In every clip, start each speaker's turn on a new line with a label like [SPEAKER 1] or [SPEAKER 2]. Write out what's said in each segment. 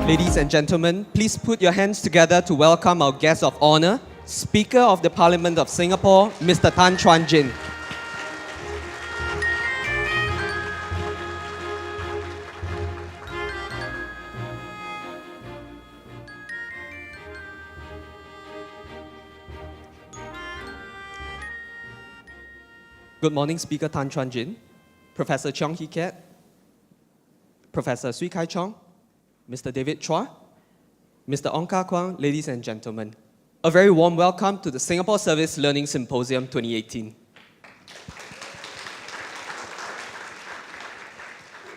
[SPEAKER 1] Ladies and gentlemen, please put your hands together to welcome our guest of honor, Speaker of the Parliament of Singapore, Mr. Tan Chuan-Jin. Good morning, Speaker Tan Chuan-Jin, Professor Chung Hee Kee, Professor Swee Kai Chong, Mr. David Chua, Mr. Ong Kah Kwang, ladies and gentlemen. A very warm welcome to the Singapore Service Learning Symposium 2018.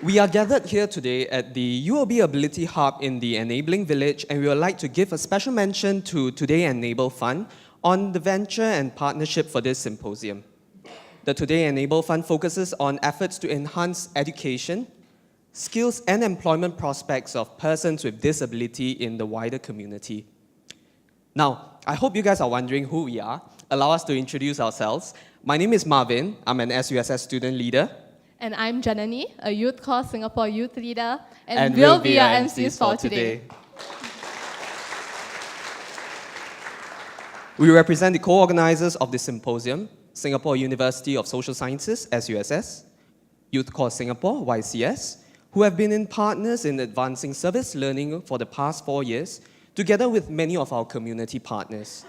[SPEAKER 1] We are gathered here today at the UOB Ability Hub in the Enabling Village, and we would like to give a special mention to Today Enable Fund on the venture and partnership for this symposium. The Today Enable Fund focuses on efforts to enhance education, skills and employment prospects of persons with disability in the wider community. Now, I hope you guys are wondering who we are. Allow us to introduce ourselves. My name is Marvin. I'm an SUSS student leader.
[SPEAKER 2] And I'm Janani, a Youth Corps Singapore youth leader,
[SPEAKER 1] And
[SPEAKER 2] we'll be your MCs for today.
[SPEAKER 1] We represent the co-organizers of this symposium, Singapore University of Social Sciences, SUSS, Youth Corps Singapore, YCS, who have been in partners in advancing service learning for the past 4 years, together with many of our community partners.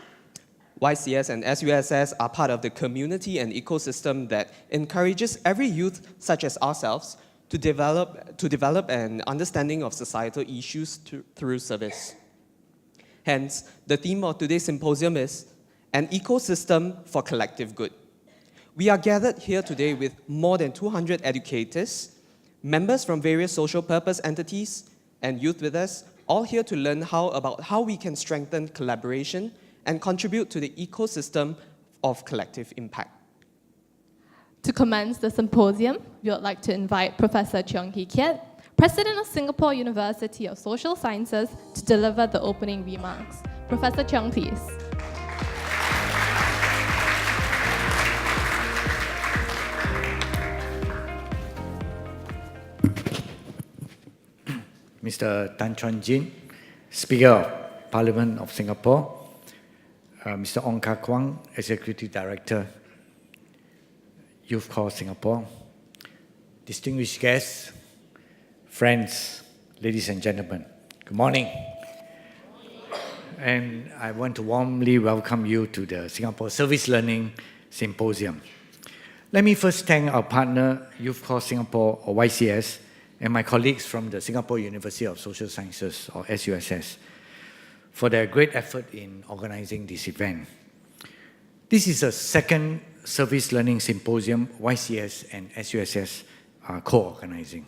[SPEAKER 1] YCS and SUSS are part of the community and ecosystem that encourages every youth, such as ourselves, to develop an understanding of societal issues through service. Hence, the theme of today's symposium is an ecosystem for collective good. We are gathered here today with more than 200 educators, members from various social purpose entities, and youth with us, all here to learn about how we can strengthen collaboration and contribute to the ecosystem of collective impact.
[SPEAKER 2] To commence the symposium, we would like to invite Professor Chung Hee Kee, President of Singapore University of Social Sciences, to deliver the opening remarks. Professor Chung, please.
[SPEAKER 3] Mr. Tan Chuan-Jin, Speaker of Parliament of Singapore, Mr. Ong Kah Kwang, Executive Director, Youth Corps Singapore, distinguished guests, friends, ladies and gentlemen, good morning. And I want to warmly welcome you to the Singapore Service Learning Symposium. Let me first thank our partner, Youth Corps Singapore, or YCS, and my colleagues from the Singapore University of Social Sciences, or SUSS, for their great effort in organizing this event. This is the second Service Learning Symposium YCS and SUSS are co-organizing.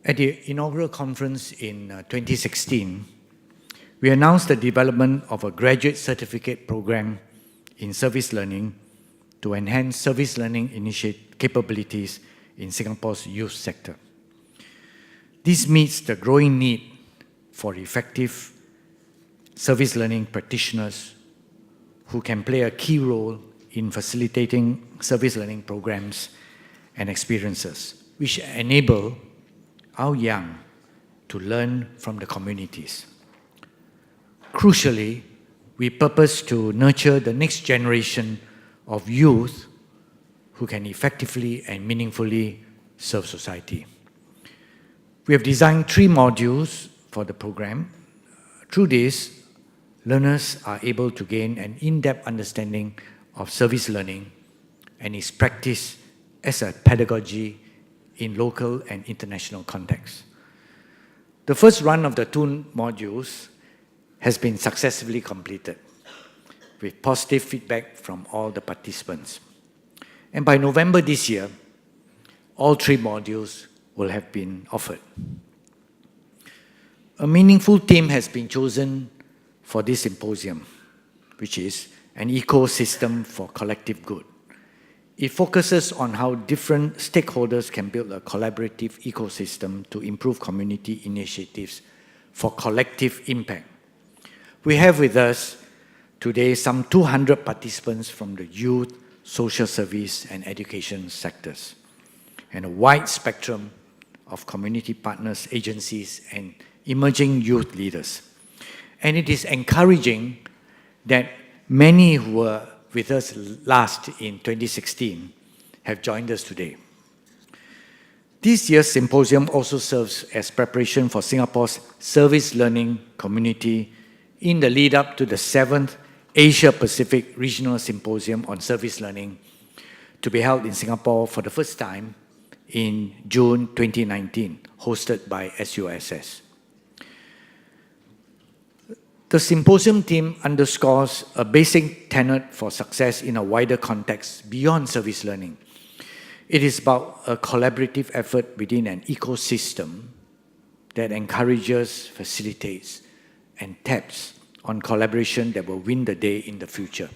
[SPEAKER 3] At the inaugural conference in 2016, we announced the development of a graduate certificate program in service learning to enhance service learning capabilities in Singapore's youth sector. This meets the growing need for effective service learning practitioners who can play a key role in facilitating service learning programs and experiences, which enable our young to learn from the communities. Crucially, we purpose to nurture the next generation of youth who can effectively and meaningfully serve society. We have designed 3 modules for the program. Through this, learners are able to gain an in-depth understanding of service learning and its practice as a pedagogy in local and international contexts. The first run of the 2 modules has been successfully completed with positive feedback from all the participants. And by November this year, all 3 modules will have been offered. A meaningful theme has been chosen for this symposium, which is an ecosystem for collective good. It focuses on how different stakeholders can build a collaborative ecosystem to improve community initiatives for collective impact. We have with us today some 200 participants from the youth, social service, and education sectors, and a wide spectrum of community partners, agencies, and emerging youth leaders. And it is encouraging that many who were with us last in 2016 have joined us today. This year's symposium also serves as preparation for Singapore's service learning community in the lead up to the 7th Asia-Pacific Regional Symposium on Service Learning to be held in Singapore for the first time in June 2019, hosted by SUSSG. The symposium theme underscores a basic tenet for success in a wider context beyond service learning. It is about a collaborative effort within an ecosystem that encourages, facilitates, and taps on collaboration that will win the day in the future.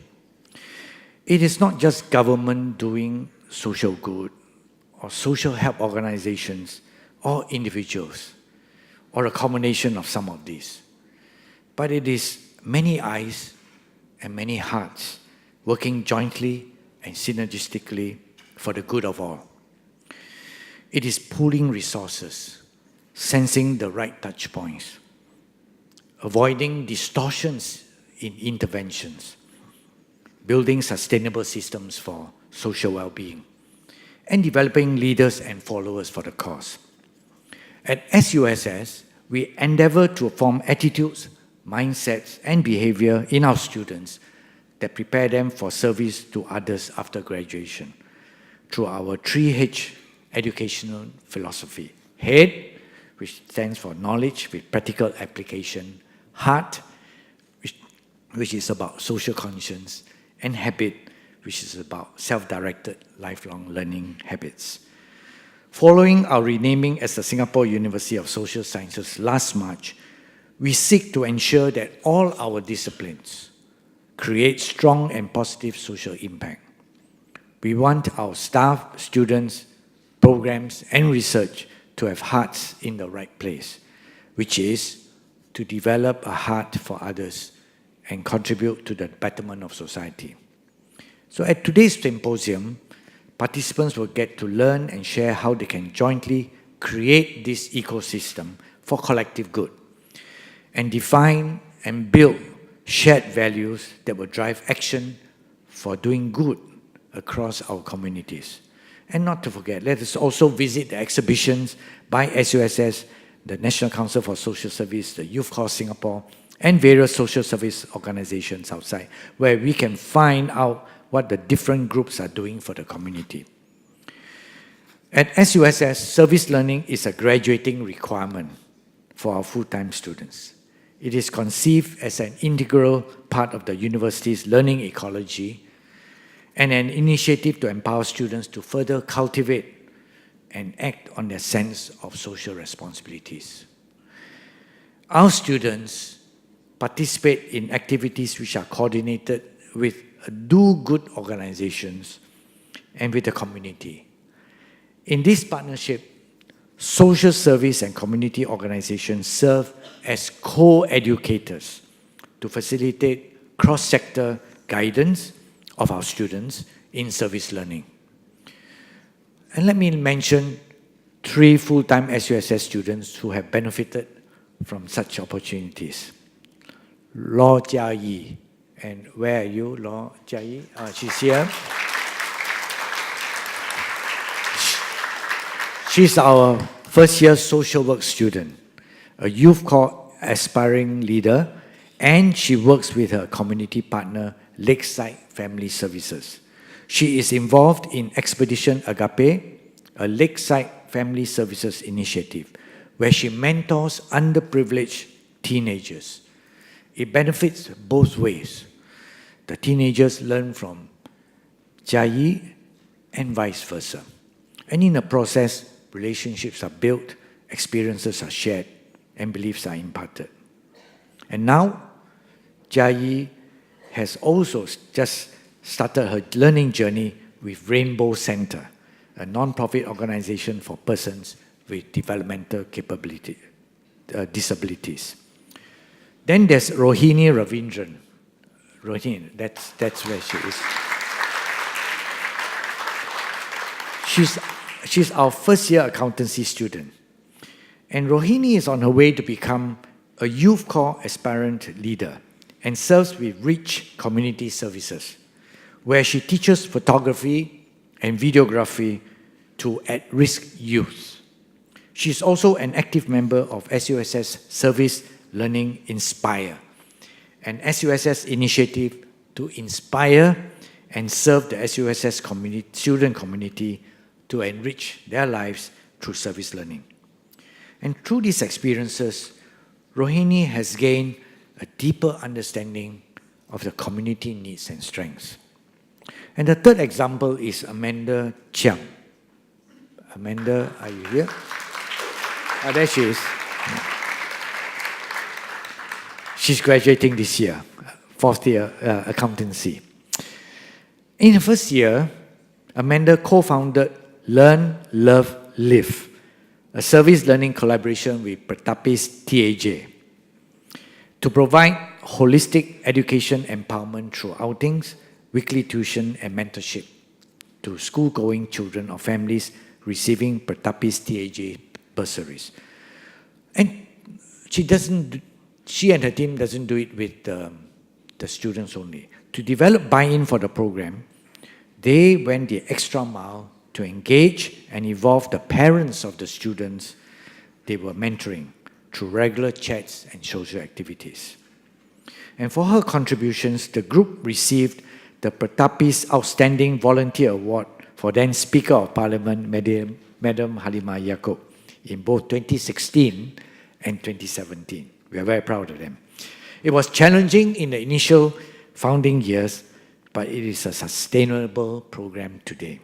[SPEAKER 3] It is not just government doing social good, or social help organizations, or individuals, or a combination of some of these. But it is many eyes and many hearts working jointly and synergistically for the good of all. It is pooling resources, sensing the right touch points, avoiding distortions in interventions, building sustainable systems for social well-being, and developing leaders and followers for the cause. At SUSS, we endeavor to form attitudes, mindsets, and behavior in our students that prepare them for service to others after graduation through our 3H educational philosophy. Head, which stands for knowledge with practical application. Heart, which is about social conscience. And habit, which is about self-directed lifelong learning habits. Following our renaming as the Singapore University of Social Sciences last March, we seek to ensure that all our disciplines create strong and positive social impact. We want our staff, students, programs, and research to have hearts in the right place, which is to develop a heart for others and contribute to the betterment of society. So at today's symposium, participants will get to learn and share how they can jointly create this ecosystem for collective good and define and build shared values that will drive action for doing good across our communities. And not to forget, let us also visit the exhibitions by SUSS, the National Council for Social Service, the Youth Corps Singapore, and various social service organizations outside, where we can find out what the different groups are doing for the community. At SUSS, service learning is a graduating requirement for our full-time students. It is conceived as an integral part of the university's learning ecology and an initiative to empower students to further cultivate and act on their sense of social responsibilities. Our students participate in activities which are coordinated with do-good organizations and with the community. In this partnership, social service and community organizations serve as co-educators to facilitate cross-sector guidance of our students in service learning. And let me mention 3 full-time SUSS students who have benefited from such opportunities. Law Jia Yi. And where are you, Law Jia Yi? She's here. She's our first-year social work student, a youth corps aspiring leader, and she works with her community partner, Lakeside Family Services. She is involved in Expedition Agape, a Lakeside Family Services initiative, where she mentors underprivileged teenagers. It benefits both ways. The teenagers learn from Jia Yi and vice versa. And in the process, relationships are built, experiences are shared, and beliefs are imparted. And now, Jia Yi has also just started her learning journey with Rainbow Center, a non-profit organization for persons with developmental disabilities. Then there's Rohini Ravindran. Rohini, that's where she is. She's our first-year accountancy student. And Rohini is on her way to become a Youth Corps aspirant leader and serves with rich community services, where she teaches photography and videography to at-risk youth. She's also an active member of SUSS Service Learning Inspire, an SUSS initiative to inspire and serve the SUSS student community to enrich their lives through service learning. And through these experiences, Rohini has gained a deeper understanding of the community needs and strengths. And the third example is Amanda Chiang. Amanda, are you here? Oh, there she is. She's graduating this year, fourth year accountancy. In her first year, Amanda co-founded Learn, Love, Live, a service learning collaboration with Pertapis TAJ, to provide holistic education empowerment through outings, weekly tuition, and mentorship to school-going children or families receiving Pertapis TAJ bursaries. And she and her team doesn't do it with the students only. To develop buy-in for the program, they went the extra mile to engage and involve the parents of the students they were mentoring through regular chats and social activities. And for her contributions, the group received the Pertapis Outstanding Volunteer Award for then Speaker of Parliament, Madam Halimah Yaakob, in both 2016 and 2017. We are very proud of them. It was challenging in the initial founding years, but it is a sustainable program today.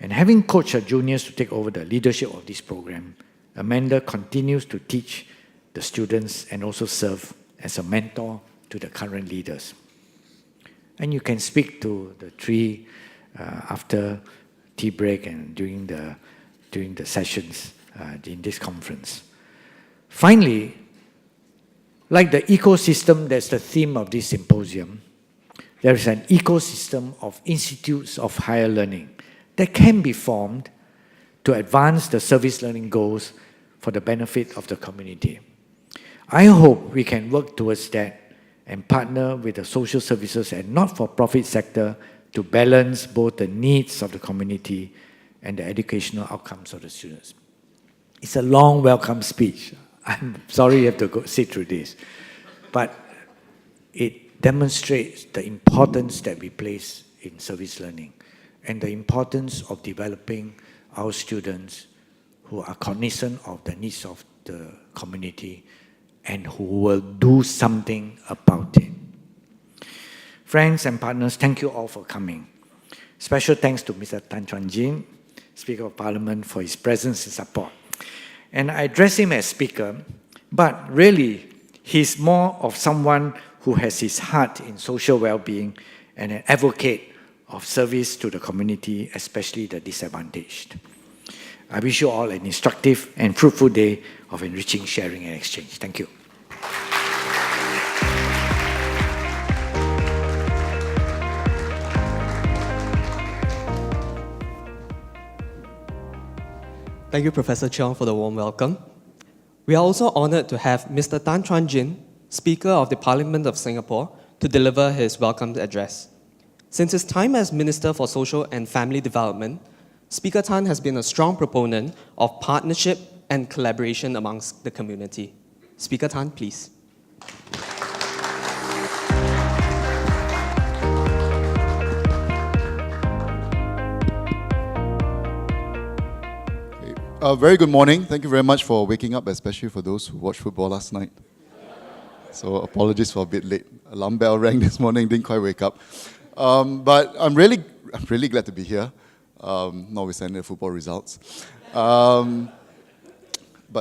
[SPEAKER 3] And having coached her juniors to take over the leadership of this program, Amanda continues to teach the students and also serve as a mentor to the current leaders. And you can speak to the three after tea break and during the sessions in this conference. Finally, like the ecosystem that's the theme of this symposium, there is an ecosystem of institutes of higher learning that can be formed to advance the service learning goals for the benefit of the community. I hope we can work towards that and partner with the social services and not-for-profit sector to balance both the needs of the community and the educational outcomes of the students. It's a long welcome speech. I'm sorry you have to sit through this, but it demonstrates the importance that we place in service learning and the importance of developing our students who are cognizant of the needs of the community and who will do something about it. Friends and partners, thank you all for coming. Special thanks to Mr. Tan Chuan-Jin, Speaker of Parliament, for his presence and support. And I address him as Speaker, but really, he's more of someone who has his heart in social well-being and an advocate of service to the community, especially the disadvantaged. I wish you all an instructive and fruitful day of enriching, sharing, and exchange. Thank you.
[SPEAKER 1] Thank you, Professor Cheong, for the warm welcome. We are also honored to have Mr. Tan Chuan-Jin, Speaker of the Parliament of Singapore, to deliver his welcome address. Since his time as Minister for Social and Family Development, Speaker Tan has been a strong proponent of partnership and collaboration amongst the community. Speaker Tan, please.
[SPEAKER 4] Very good morning. Thank you very much for waking up, especially for those who watched football last night. So apologies for a bit late. Alarm bell rang this morning, didn't quite wake up. But I'm really glad to be here, notwithstanding the football results. But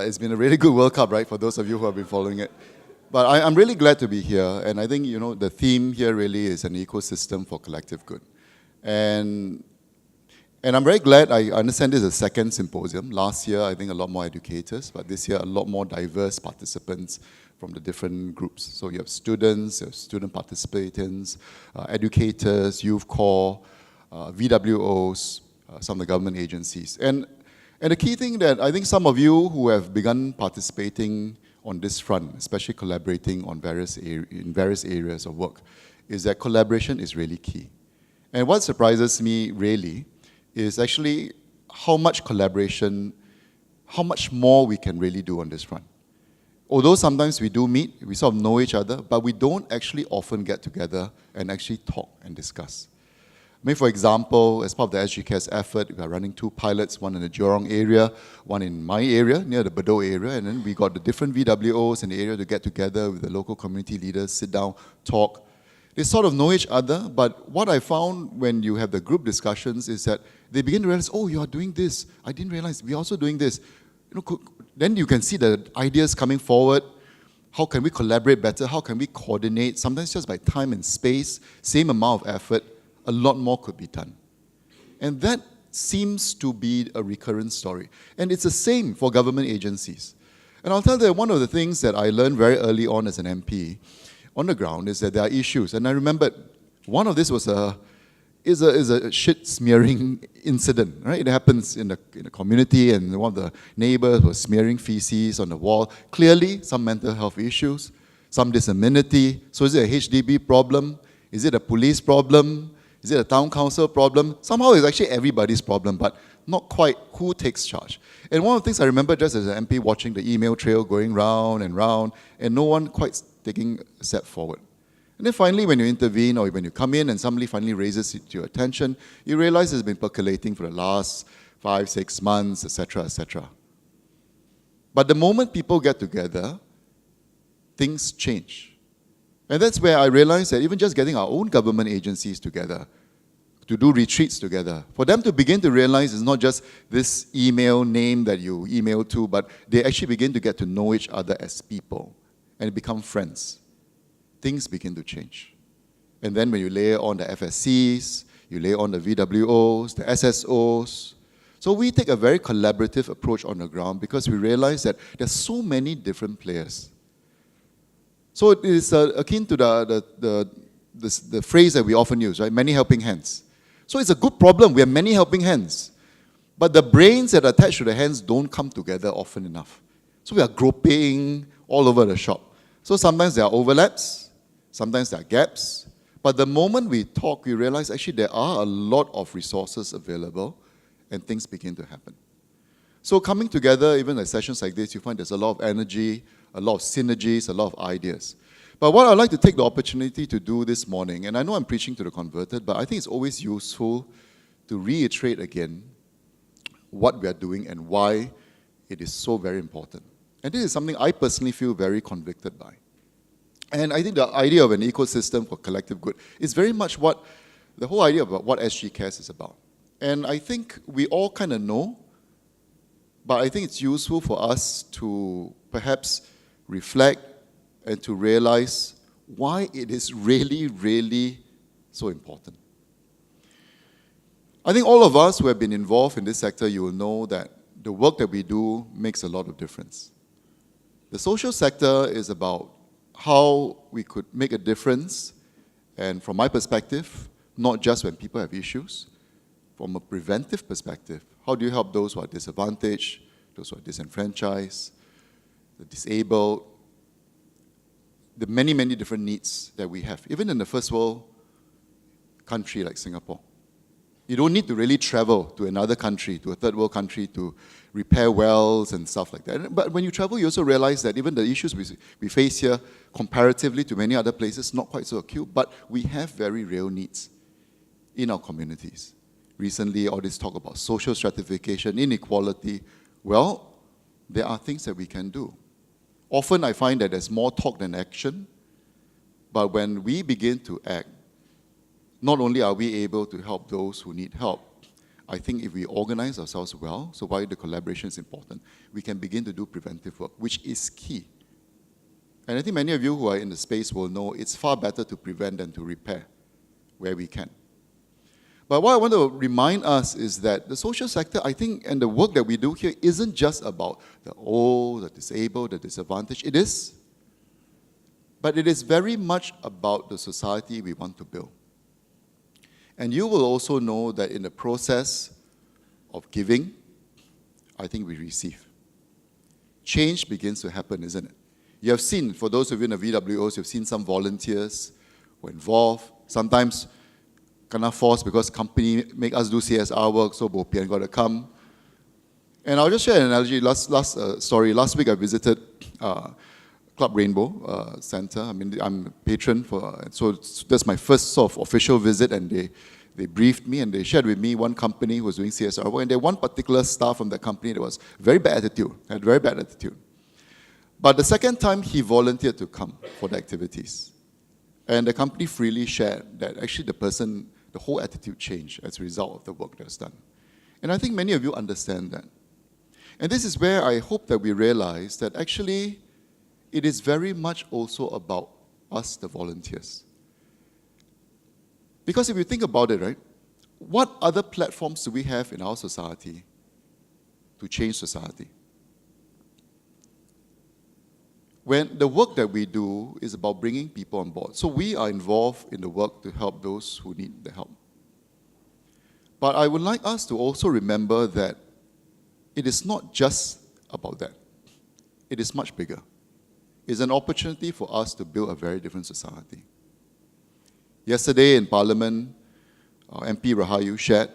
[SPEAKER 4] it's been a really good World Cup, right, for those of you who have been following it. But I'm really glad to be here, and I think, you know, the theme here really is an ecosystem for collective good. And I'm very glad. I understand this is the second symposium. Last year, I think a lot more educators, but this year, a lot more diverse participants from the different groups. So you have students, you have student participants, educators, youth corps, VWOs, some of the government agencies. And And the key thing that I think some of you who have begun participating on this front, especially collaborating on in various areas of work, is that collaboration is really key. And what surprises me really is actually how much collaboration, how much more we can really do on this front. Although sometimes we do meet, we sort of know each other, but we don't actually often get together and actually talk and discuss. I mean, for example, as part of the SG Cares effort, we are running 2 pilots, one in the Jurong area, one in my area, near the Bedok area, and then we got the different VWOs in the area to get together with the local community leaders, sit down, talk. They sort of know each other, but what I found when you have the group discussions is that they begin to realize, oh, you are doing this. I didn't realize we're also doing this. Then you can see the ideas coming forward. How can we collaborate better? How can we coordinate? Sometimes just by time and space, same amount of effort, a lot more could be done. And that seems to be a recurrent story. And it's the same for government agencies. And I'll tell you that one of the things that I learned very early on as an MP on the ground is that there are issues. And I remember one of this was a shit smearing incident, right? It happens in the community, and one of the neighbors was smearing feces on the wall. Clearly, some mental health issues, some disability. So is it a HDB problem? Is it a police problem? Is it a town council problem? Somehow it's actually everybody's problem, but not quite who takes charge. And one of the things I remember just as an MP watching the email trail going round, and no one quite taking a step forward. And then finally, when you intervene or when you come in and somebody finally raises it to your attention, you realize it's been percolating for the last 5, 6 months, etc., etc. But the moment people get together, things change. And that's where I realized that even just getting our own government agencies together, to do retreats together, for them to begin to realize it's not just this email name that you email to, but they actually begin to get to know each other as people and become friends. Things begin to change. And then when you layer on the FSCs, you layer on the VWOs, the SSOs. So we take a very collaborative approach on the ground because we realize that there's so many different players. So it is akin to the phrase that we often use, right? Many helping hands. So it's a good problem. We have many helping hands. But the brains that are attached to the hands don't come together often enough. So we are groping all over the shop. So sometimes there are overlaps, sometimes there are gaps. But the moment we talk, we realize actually there are a lot of resources available and things begin to happen. So coming together, even at sessions like this, you find there's a lot of energy, a lot of synergies, a lot of ideas. But what I'd like to take the opportunity to do this morning, and I know I'm preaching to the converted, but I think it's always useful to reiterate again what we are doing and why it is so very important. And this is something I personally feel very convicted by. And I think the idea of an ecosystem for collective good is very much what the whole idea about what SG Cares is about. And I think we all kind of know, but I think it's useful for us to perhaps reflect and to realize why it is really, really so important. I think all of us who have been involved in this sector, you will know that the work that we do makes a lot of difference. The social sector is about how we could make a difference, and from my perspective, not just when people have issues, from a preventive perspective, how do you help those who are disadvantaged, those who are disenfranchised, the disabled, the many, many different needs that we have, even in the first world country like Singapore. You don't need to really travel to another country, to a third world country, to repair wells and stuff like that. But when you travel, you also realize that even the issues we face here, comparatively to many other places, not quite so acute, but we have very real needs in our communities. Recently, all this talk about social stratification, inequality, well, there are things that we can do. Often I find that there's more talk than action, but when we begin to act, not only are we able to help those who need help, I think if we organize ourselves well, so why the collaboration is important, we can begin to do preventive work, which is key. And I think many of you who are in the space will know it's far better to prevent than to repair where we can. But what I want to remind us is that the social sector, I think, and the work that we do here isn't just about the old, the disabled, the disadvantaged. It is. But it is very much about the society we want to build. And you will also know that in the process of giving, I think we receive. Change begins to happen, isn't it? You have seen, for those of you in the VWOs, you've seen some volunteers who are involved, sometimes cannot force because company make us do CSR work, so bo pian got to come. And I'll just share an analogy. Last week I visited Club Rainbow Center. I mean, I'm a patron so that's my first sort of official visit, and they briefed me and they shared with me one company who was doing CSR work, and there was one particular staff from that company that was had very bad attitude. But the second time he volunteered to come for the activities, and the company freely shared that actually the whole attitude changed as a result of the work that was done. And I think many of you understand that. And this is where I hope that we realize that actually it is very much also about us, the volunteers. Because if you think about it, right, what other platforms do we have in our society to change society? When the work that we do is about bringing people on board. So we are involved in the work to help those who need the help. But I would like us to also remember that it is not just about that. It is much bigger. It's an opportunity for us to build a very different society. Yesterday in Parliament, MP Rahayu shared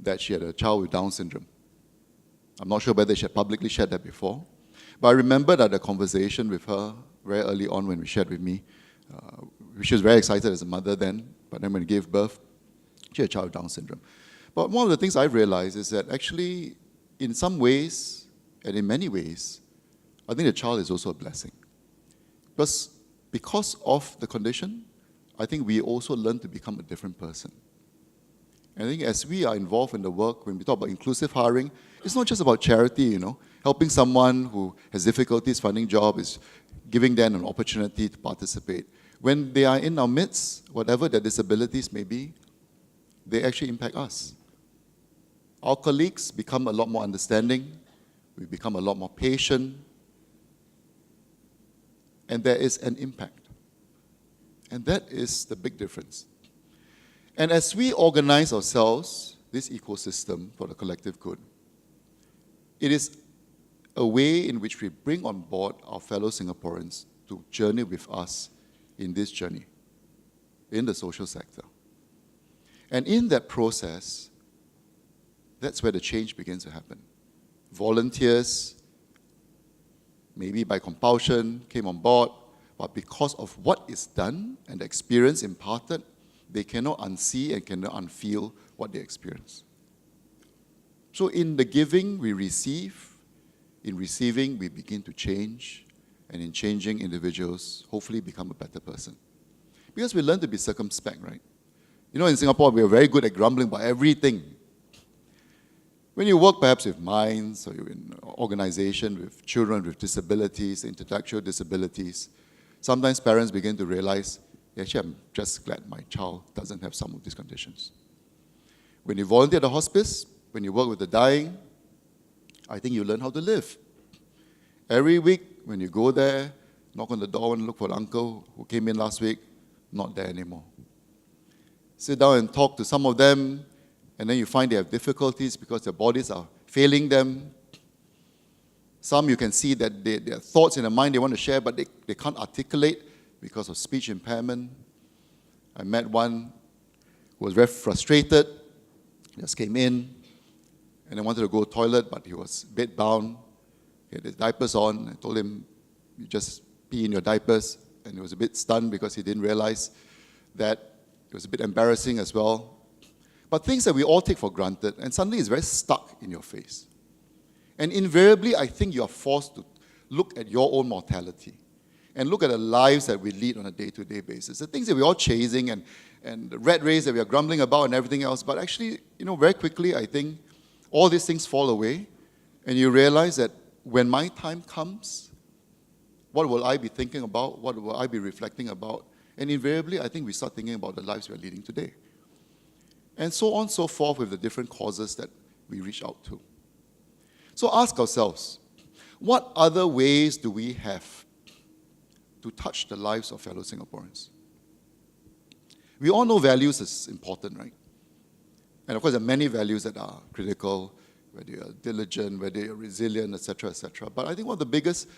[SPEAKER 4] that she had a child with Down syndrome. I'm not sure whether she had publicly shared that before, but I remember that the conversation with her very early on when we shared with me, she was very excited as a mother then, but then when she gave birth, she had a child with Down syndrome. But one of the things I've realized is that actually, in some ways, and in many ways, I think the child is also a blessing. Because of the condition, I think we also learn to become a different person. And I think as we are involved in the work, when we talk about inclusive hiring, it's not just about charity, helping someone who has difficulties finding jobs, is giving them an opportunity to participate. When they are in our midst, whatever their disabilities may be, they actually impact us. Our colleagues become a lot more understanding, we become a lot more patient, and there is an impact. And that is the big difference. And as we organize ourselves, this ecosystem for the collective good, it is a way in which we bring on board our fellow Singaporeans to journey with us in this journey, in the social sector. And in that process, that's where the change begins to happen. Volunteers, maybe by compulsion, came on board, but because of what is done and the experience imparted, they cannot unsee and cannot unfeel what they experience. So in the giving, we receive. In receiving, we begin to change. And in changing, individuals hopefully become a better person. Because we learn to be circumspect, right? In Singapore, we are very good at grumbling about everything. When you work perhaps with minds, or you're in an organization with children with disabilities, intellectual disabilities, sometimes parents begin to realize, actually, I'm just glad my child doesn't have some of these conditions. When you volunteer at the hospice, when you work with the dying, I think you learn how to live. Every week, when you go there, knock on the door and look for the uncle who came in last week, not there anymore. Sit down and talk to some of them, and then you find they have difficulties because their bodies are failing them. Some you can see that there are thoughts in their mind they want to share, but they can't articulate because of speech impairment. I met one who was very frustrated, just came in, and I wanted to go to the toilet, but he was bed-bound. He had his diapers on. I told him, you just pee in your diapers. And he was a bit stunned because he didn't realize that. It was a bit embarrassing as well. But things that we all take for granted, and suddenly it's very stuck in your face. And invariably, I think you are forced to look at your own mortality and look at the lives that we lead on a day-to-day basis. The things that we're all chasing and the rat race that we are grumbling about and everything else. But actually, very quickly, I think all these things fall away, and you realize that when my time comes, what will I be thinking about? What will I be reflecting about? And invariably, I think we start thinking about the lives we are leading today. And so on and so forth with the different causes that we reach out to. So ask ourselves, what other ways do we have to touch the lives of fellow Singaporeans? We all know values is important, right? And of course, there are many values that are critical, whether you're diligent, whether you're resilient, etc., etc. But I think one of the biggest,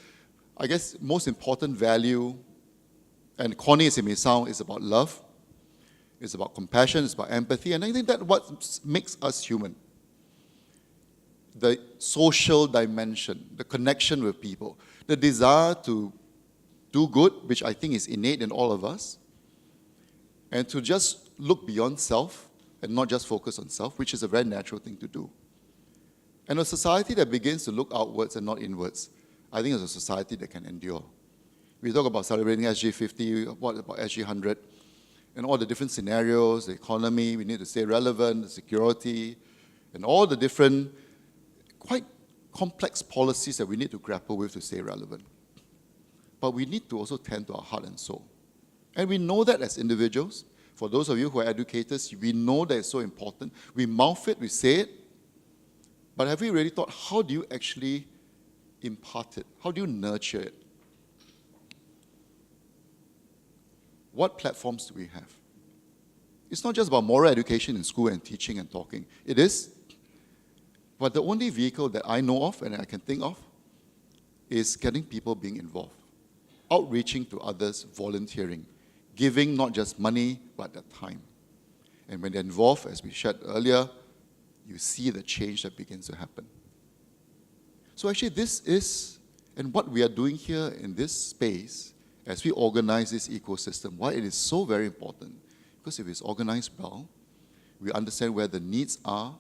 [SPEAKER 4] I guess, most important value, and corny as it may sound, is about love. It's about compassion, it's about empathy, and I think that's what makes us human. The social dimension, the connection with people, the desire to do good, which I think is innate in all of us, and to just look beyond self and not just focus on self, which is a very natural thing to do. And a society that begins to look outwards and not inwards, I think is a society that can endure. We talk about celebrating SG 50, what about SG 100, and all the different scenarios, the economy, we need to stay relevant, the security, and all the different, quite complex policies that we need to grapple with to stay relevant. But we need to also tend to our heart and soul. And we know that as individuals. For those of you who are educators, we know that it's so important. We mouth it, we say it, but have we really thought, how do you actually impart it? How do you nurture it? What platforms do we have? It's not just about moral education in school and teaching and talking. It is, but the only vehicle that I know of and I can think of is getting people being involved, outreaching to others, volunteering, giving not just money, but their time. And when they're involved, as we shared earlier, you see the change that begins to happen. So actually this is, and what we are doing here in this space, as we organize this ecosystem, why it is so very important, because if it's organized well, we understand where the needs are,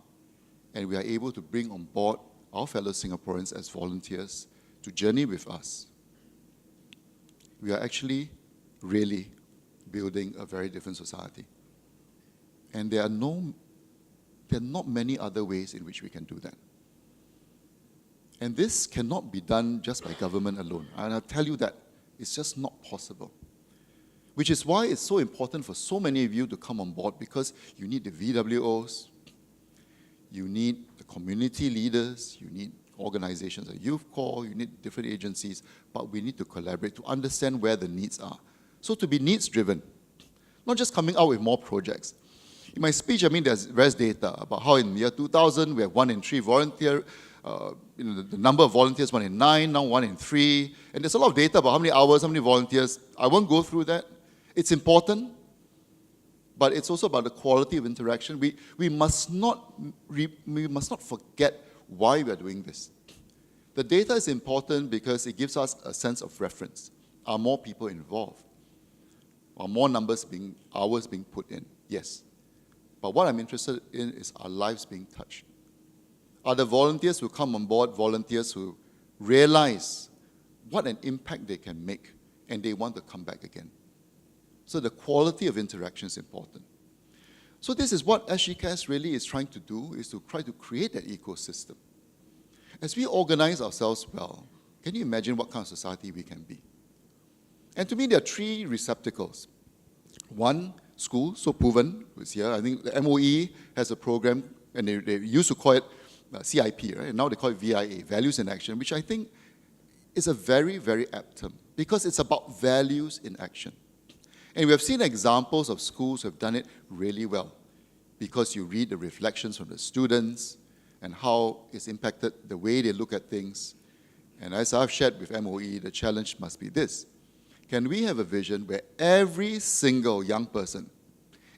[SPEAKER 4] and we are able to bring on board our fellow Singaporeans as volunteers to journey with us. We are actually really building a very different society. And there are not many other ways in which we can do that. And this cannot be done just by government alone. And I'll tell you that it's just not possible. Which is why it's so important for so many of you to come on board, because you need the VWOs, you need the community leaders, you need organizations like Youth Corps, you need different agencies, but we need to collaborate to understand where the needs are. So to be needs-driven, not just coming out with more projects. In my speech, there's various data about how in the year 2000, we have 1 in 3 volunteer, the number of volunteers, 1 in 9, now 1 in 3. And there's a lot of data about how many hours, how many volunteers. I won't go through that. It's important, but it's also about the quality of interaction. We must not forget why we are doing this. The data is important because it gives us a sense of reference. Are more people involved? Are more hours being put in? Yes. But what I'm interested in is our lives being touched. Are the volunteers who come on board volunteers who realize what an impact they can make and they want to come back again? So the quality of interaction is important. So this is what SGCAS really is trying to do, is to try to create that ecosystem. As we organize ourselves well, can you imagine what kind of society we can be? And to me, there are 3 receptacles. 1, school, so proven, who's here. I think the MOE has a program, and they used to call it CIP, right? And now they call it VIA, Values in Action, which I think is a very, very apt term, because it's about values in action. And we have seen examples of schools who have done it really well, because you read the reflections from the students and how it's impacted the way they look at things. And as I've shared with MOE, the challenge must be this. Can we have a vision where every single young person,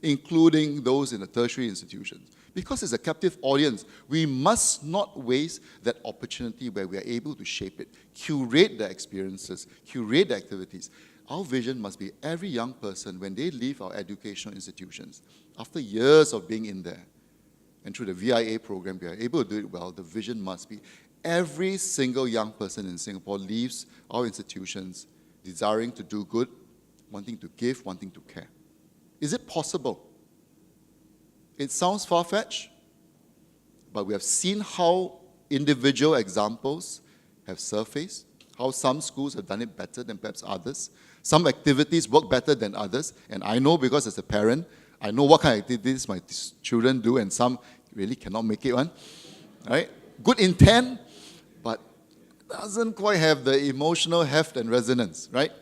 [SPEAKER 4] including those in the tertiary institutions, because it's a captive audience, we must not waste that opportunity where we are able to shape it, curate the experiences, curate the activities. Our vision must be every young person, when they leave our educational institutions, after years of being in there, and through the VIA program, we are able to do it well, the vision must be every single young person in Singapore leaves our institutions desiring to do good, wanting to give, wanting to care. Is it possible? It sounds far-fetched, but we have seen how individual examples have surfaced, how some schools have done it better than perhaps others. Some activities work better than others, and I know because as a parent, I know what kind of activities my children do, and some really cannot make it one. Right? Good intent, but doesn't quite have the emotional heft and resonance, right?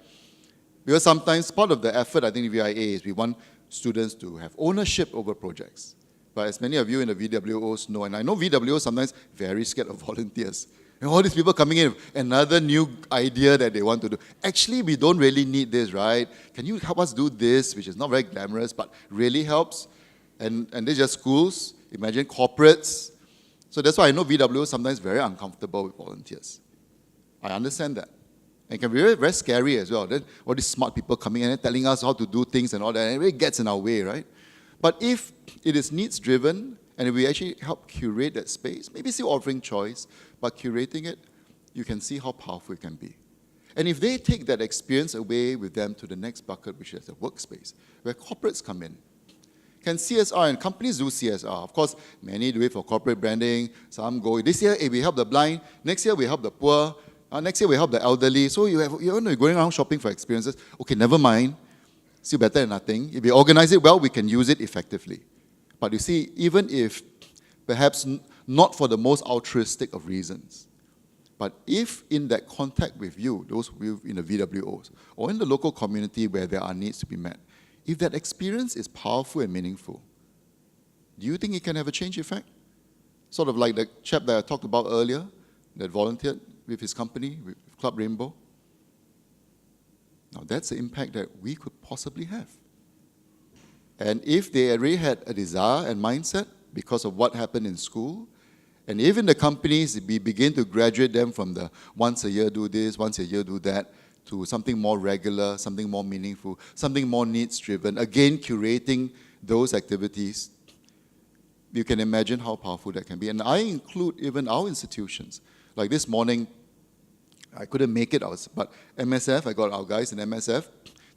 [SPEAKER 4] Because sometimes part of the effort, I think, VIA is we want students to have ownership over projects. but as many of you in the VWOs know, and I know VWOs sometimes very scared of volunteers. And all these people coming in with another new idea that they want to do. Actually, we don't really need this, right? Can you help us do this, which is not very glamorous, but really helps? And these are just schools. Imagine corporates. So that's why I know VWOs sometimes very uncomfortable with volunteers. I understand that. And it can be very, very scary as well. Then all these smart people coming in and telling us how to do things and all that, and it really gets in our way, right? But if it is needs-driven, and if we actually help curate that space, maybe still offering choice, but curating it, you can see how powerful it can be. And if they take that experience away with them to the next bucket, which is a workspace, where corporates come in, can CSR, and companies do CSR. Of course, many do it for corporate branding. Some go, this year, we help the blind. Next year, we help the poor. Next year, we help the elderly. So you're going around shopping for experiences. Okay, never mind. Still better than nothing. If we organize it well, we can use it effectively. But you see, even if perhaps not for the most altruistic of reasons, but if in that contact with you, those in the VWOs, or in the local community where there are needs to be met, if that experience is powerful and meaningful, do you think it can have a change effect? Sort of like the chap that I talked about earlier, that volunteered with his company, with Club Rainbow. Now that's the impact that we could possibly have. And if they already had a desire and mindset because of what happened in school, and even the companies, we begin to graduate them from the once a year do this, once a year do that, to something more regular, something more meaningful, something more needs-driven, again curating those activities, you can imagine how powerful that can be. And I include even our institutions. Like this morning, I couldn't make it, but MSF, I got our guys in MSF,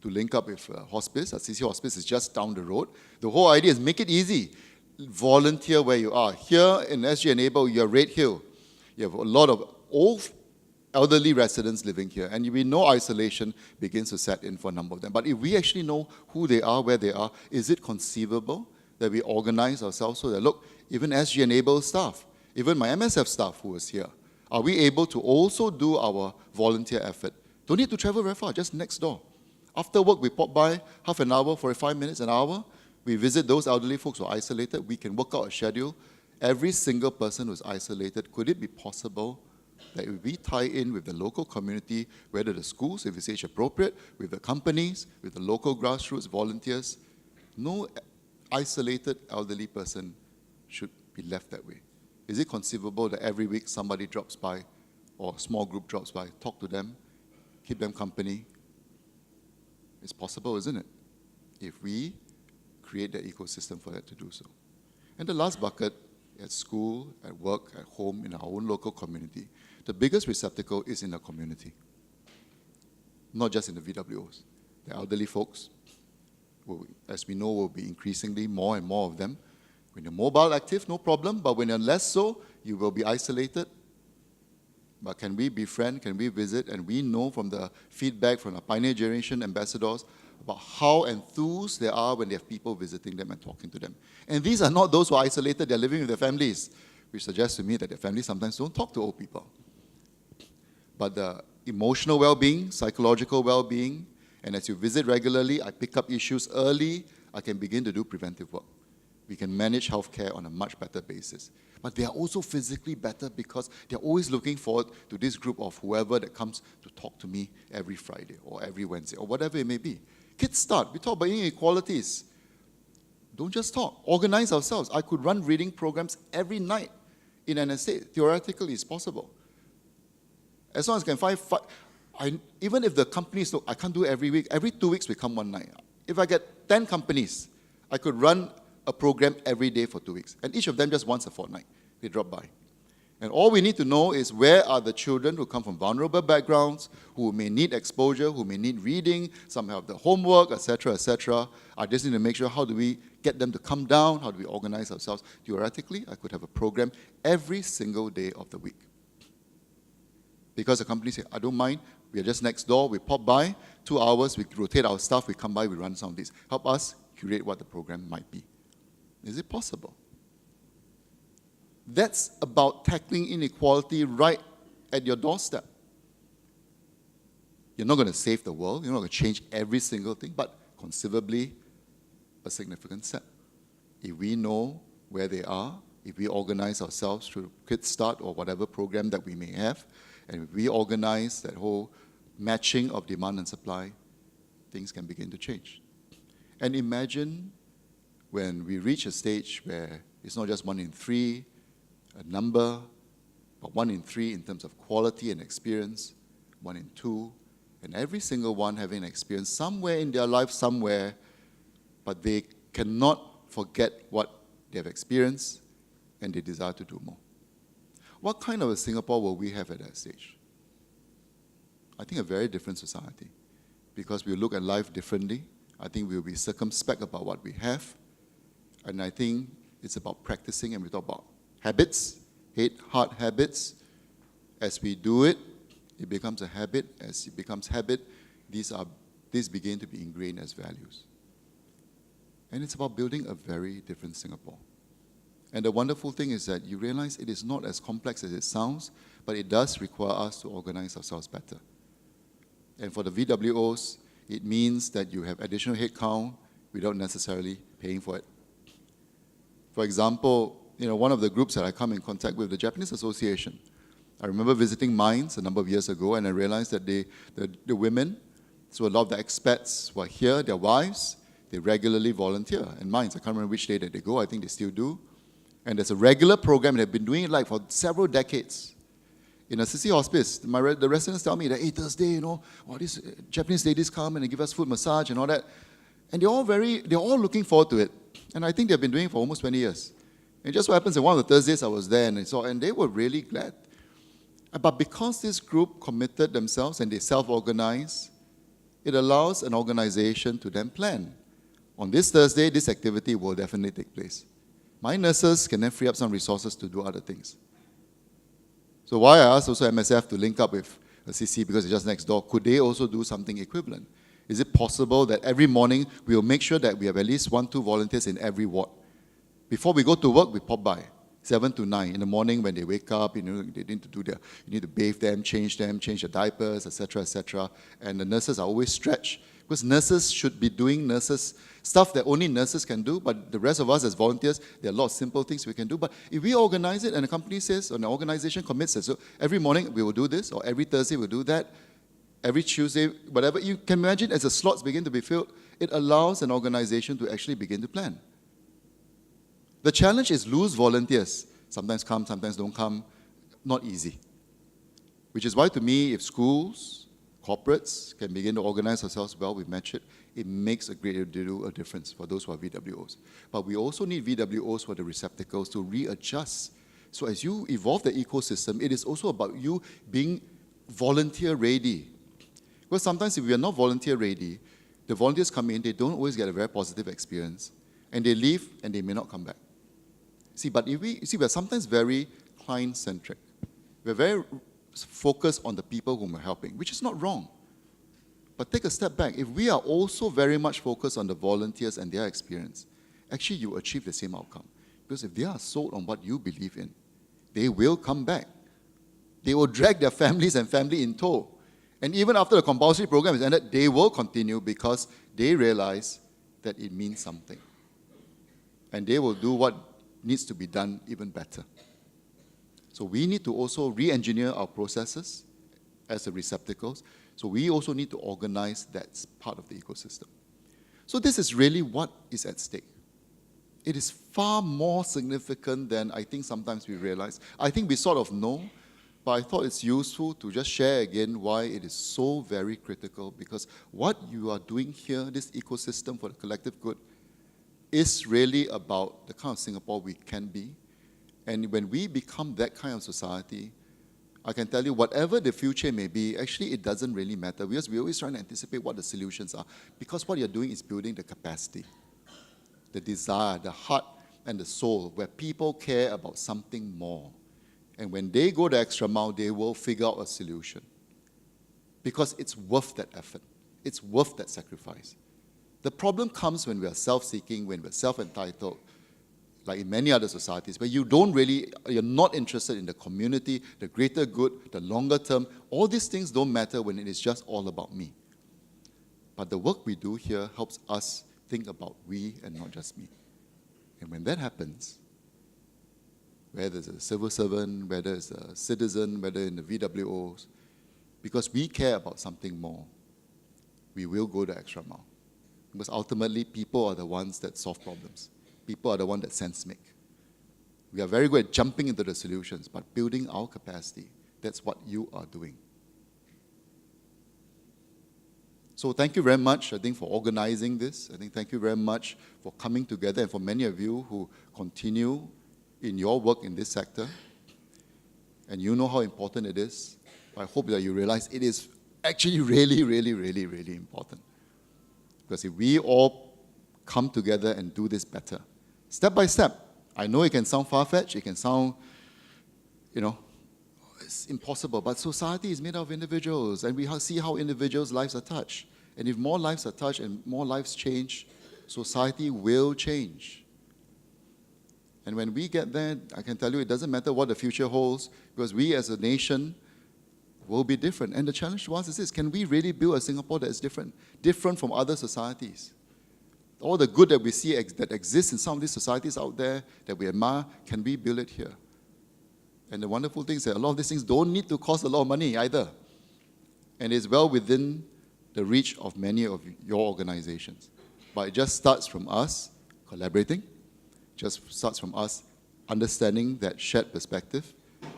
[SPEAKER 4] to link up with hospice. CC Hospice is just down the road. The whole idea is make it easy. Volunteer where you are. Here in SG Enable, you're Red Hill. You have a lot of old elderly residents living here, and we know isolation begins to set in for a number of them. But if we actually know who they are, where they are, is it conceivable that we organize ourselves so that, look, even SG Enable staff, even my MSF staff who was here, are we able to also do our volunteer effort? Don't need to travel very far, just next door. After work, we pop by half an hour, 45 minutes, an hour. We visit those elderly folks who are isolated. We can work out a schedule. Every single person who's isolated, could it be possible that if we tie in with the local community, whether the schools, if it's age appropriate, with the companies, with the local grassroots volunteers, no isolated elderly person should be left that way. Is it conceivable that every week somebody drops by, or a small group drops by, talk to them, keep them company? It's possible, isn't it? If we create that ecosystem for that to do so. And the last bucket, at school, at work, at home, in our own local community, the biggest receptacle is in the community. Not just in the VWOs. The elderly folks, as we know, will be increasingly more and more of them. When you're mobile active, no problem, but when you're less so, you will be isolated. But can we befriend, can we visit, and we know from the feedback from the Pioneer Generation ambassadors about how enthused they are when they have people visiting them and talking to them. And these are not those who are isolated, they're living with their families, which suggests to me that their families sometimes don't talk to old people. But the emotional well-being, psychological well-being, and as you visit regularly, I pick up issues early, I can begin to do preventive work. We can manage healthcare on a much better basis. But they are also physically better because they're always looking forward to this group of whoever that comes to talk to me every Friday or every Wednesday or whatever it may be. Kids start. We talk about inequalities. Don't just talk. Organize ourselves. I could run reading programs every night in an estate. Theoretically, it's possible. As long as I can find, even if the companies, look, I can't do it every week. Every 2 weeks, we come one night. If I get 10 companies, I could run a program every day for 2 weeks. And each of them just once a fortnight. They drop by. And all we need to know is where are the children who come from vulnerable backgrounds, who may need exposure, who may need reading, some have the homework, etc., etc. I just need to make sure how do we get them to come down, how do we organize ourselves. Theoretically, I could have a program every single day of the week. Because the company say, I don't mind, we are just next door, we pop by, 2 hours, we rotate our stuff, we come by, we run some of these. Help us curate what the program might be. Is it possible? That's about tackling inequality right at your doorstep. You're not going to save the world, you're not going to change every single thing, but conceivably a significant step. If we know where they are, if we organize ourselves through Kiat Start or whatever program that we may have, and if we organize that whole matching of demand and supply, things can begin to change. And imagine when we reach a stage where it's not just 1 in 3, a number, but 1 in 3 in terms of quality and experience, 1 in 2, and every single one having an experience somewhere in their life somewhere, but they cannot forget what they have experienced and they desire to do more. What kind of a Singapore will we have at that stage? I think a very different society, because we'll look at life differently. I think we'll be circumspect about what we have, and I think it's about practicing, and we talk about habits, 8 hard habits. As we do it, it becomes a habit. As it becomes habit, these begin to be ingrained as values. And it's about building a very different Singapore. And the wonderful thing is that you realize it is not as complex as it sounds, but it does require us to organize ourselves better. And for the VWOs, it means that you have additional headcount without necessarily paying for it. For example, one of the groups that I come in contact with, the Japanese Association, I remember visiting Mines a number of years ago, and I realized that the women, so a lot of the expats who are here, their wives, they regularly volunteer in Mines. I can't remember which day that they go. I think they still do. And there's a regular program, and they've been doing it for several decades. In a city hospice, the residents tell me that, hey, Thursday, all these Japanese ladies come and they give us foot massage and all that. And they're all looking forward to it. And I think they've been doing it for almost 20 years. And just what happens, in one of the Thursdays I was there, and they were really glad. But because this group committed themselves and they self-organize, it allows an organization to then plan. On this Thursday, this activity will definitely take place. My nurses can then free up some resources to do other things. So why I asked also MSF to link up with a CC, because it's just next door, could they also do something equivalent? Is it possible that every morning we will make sure that we have at least 1-2 volunteers in every ward? Before we go to work, we pop by, 7 to 9 in the morning when they wake up. They need to you need to bathe them, change their diapers, etc., etc. And the nurses are always stretched, because nurses should be doing stuff that only nurses can do, but the rest of us as volunteers, there are a lot of simple things we can do. But if we organize it and a company says, or an organization commits it, so every morning we will do this, or every Thursday we'll do that, every Tuesday, whatever, you can imagine as the slots begin to be filled, it allows an organization to actually begin to plan. The challenge is loose volunteers. Sometimes come, sometimes don't come. Not easy. Which is why, to me, if schools, corporates can begin to organize ourselves well, we match it, it makes a great deal of difference for those who are VWOs. But we also need VWOs for the receptacles to readjust. So as you evolve the ecosystem, it is also about you being volunteer ready. Because sometimes if we are not volunteer ready, the volunteers come in, they don't always get a very positive experience, and they leave and they may not come back. But we're sometimes very client-centric. We're very focused on the people whom we're helping, which is not wrong. But take a step back. If we are also very much focused on the volunteers and their experience, actually you achieve the same outcome. Because if they are sold on what you believe in, they will come back. They will drag their families and family in tow. And even after the compulsory program is ended, they will continue because they realize that it means something. And they will do what needs to be done even better. So we need to also re-engineer our processes as the receptacles. So we also need to organize that part of the ecosystem. So this is really what is at stake. It is far more significant than I think sometimes we realize. I think we sort of know, but I thought it's useful to just share again why it is so very critical, because what you are doing here, this ecosystem for the collective good, is really about the kind of Singapore we can be. And when we become that kind of society, I can tell you whatever the future may be, actually it doesn't really matter, because we always try to anticipate what the solutions are, because what you're doing is building the capacity, the desire, the heart, and the soul, where people care about something more. And when they go the extra mile, they will figure out a solution. Because it's worth that effort. It's worth that sacrifice. The problem comes when we are self-seeking, when we're self-entitled, like in many other societies, where you're not interested in the community, the greater good, the longer term. All these things don't matter when it is just all about me. But the work we do here helps us think about we and not just me. And when that happens, whether it's a civil servant, whether it's a citizen, whether in the VWOs, because we care about something more, we will go the extra mile. Because ultimately, people are the ones that solve problems. People are the ones that sense make. We are very good at jumping into the solutions, but building our capacity, that's what you are doing. So thank you very much, I think, for organizing this. I think thank you very much for coming together, and for many of you who continue in your work in this sector. And you know how important it is. I hope that you realize it is actually really, really, really, really important. Because if we all come together and do this better, step by step, I know it can sound far-fetched, it can sound, it's impossible, but society is made up of individuals, and we see how individuals' lives are touched. And if more lives are touched and more lives change, society will change. And when we get there, I can tell you it doesn't matter what the future holds, because we as a nation will be different. And the challenge to us is this: can we really build a Singapore that is different from other societies? All the good that we see that exists in some of these societies out there that we admire, can we build it here? And the wonderful thing is that a lot of these things don't need to cost a lot of money either. And it's well within the reach of many of your organizations. But it just starts from us collaborating, just starts from us understanding that shared perspective.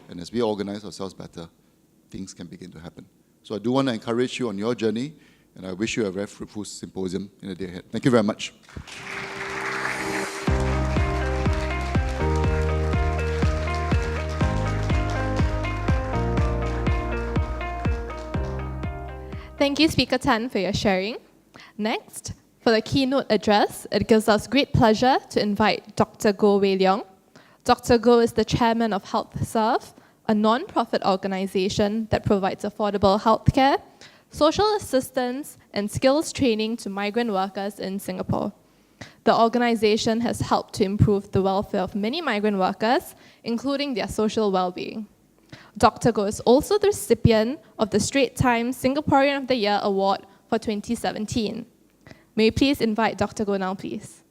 [SPEAKER 4] And as we organize ourselves better, things can begin to happen. So I do want to encourage you on your journey, and I wish you a very fruitful symposium in the day ahead. Thank you very much.
[SPEAKER 2] Thank you, Speaker Tan, for your sharing. Next, for the keynote address, it gives us great pleasure to invite Dr. Goh Leong. Dr. Goh is the chairman of HealthServe, a non-profit organization that provides affordable healthcare, social assistance, and skills training to migrant workers in Singapore. The organization has helped to improve the welfare of many migrant workers, including their social well-being. Dr. Goh is also the recipient of the Straits Times Singaporean of the Year Award for 2017. May we please invite Dr. Goh now, please.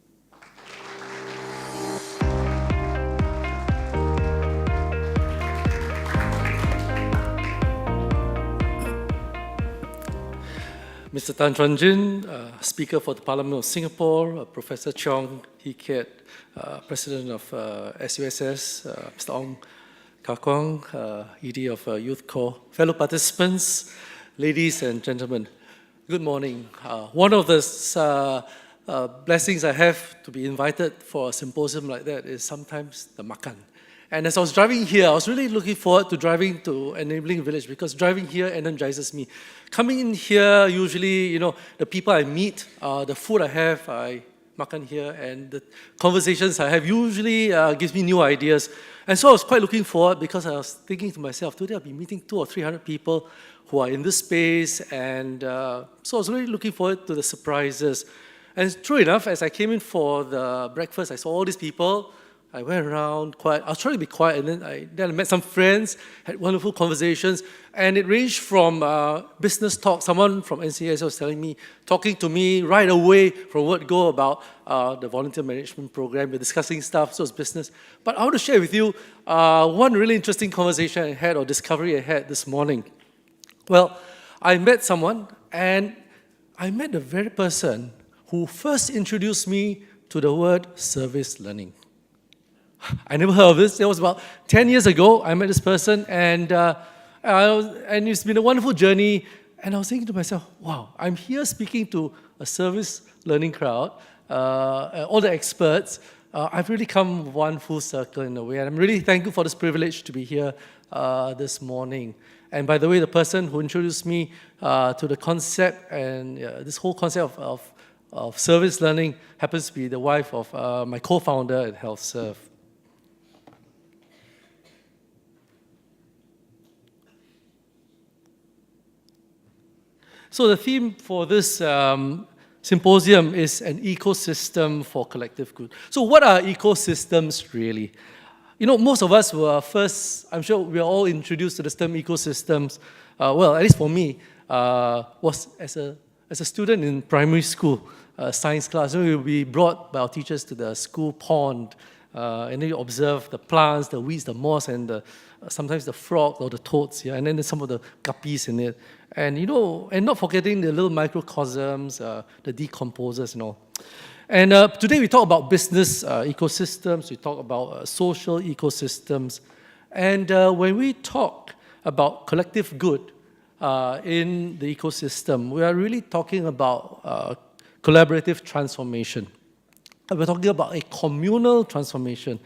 [SPEAKER 5] Mr. Tan Chuan-Jin, Speaker for the Parliament of Singapore, Professor Chung Hee Kee, President of SUSSG, Mr. Ong Kah Kwang, ED of Youth Corps, fellow participants, ladies and gentlemen, good morning. One of the blessings I have to be invited for a symposium like that is sometimes the makan. And as I was driving here, I was really looking forward to driving to Enabling Village, because driving here energizes me. Coming in here, usually, the people I meet, the food I have, I makan here, and the conversations I have usually gives me new ideas. And so I was quite looking forward, because I was thinking to myself, today I'll be meeting 200 or 300 people who are in this space, and so I was really looking forward to the surprises. And true enough, as I came in for the breakfast, I saw all these people. I went around quiet. I was trying to be quiet, and then I met some friends, had wonderful conversations, and it ranged from business talk. Someone from NYCSG was talking to me right away from William Goh about the volunteer management program. We're discussing stuff, so it's business. But I want to share with you one really interesting conversation I had, or discovery I had this morning. Well, I met someone, and I met the very person who first introduced me to the word service learning. I never heard of this. It was about 10 years ago. I met this person, and it's been a wonderful journey. And I was thinking to myself, wow, I'm here speaking to a service learning crowd, all the experts. I've really come one full circle in a way, and I'm really thankful for this privilege to be here this morning. And by the way, the person who introduced me to the concept and this whole concept of service learning happens to be the wife of my co-founder at HealthServe. So the theme for this symposium is an ecosystem for collective good. So what are ecosystems really? Most of us were first, I'm sure we are all introduced to the term ecosystems, well, at least for me, was as a student in primary school, science class. We would be brought by our teachers to the school pond And then you observe the plants, the weeds, the moss, and sometimes the frog or the toads, yeah, and then there's some of the guppies in it. And and not forgetting the little microcosms, the decomposers and all. And today we talk about business ecosystems, we talk about social ecosystems. And when we talk about collective good in the ecosystem, we are really talking about collaborative transformation. We're talking about a communal transformation.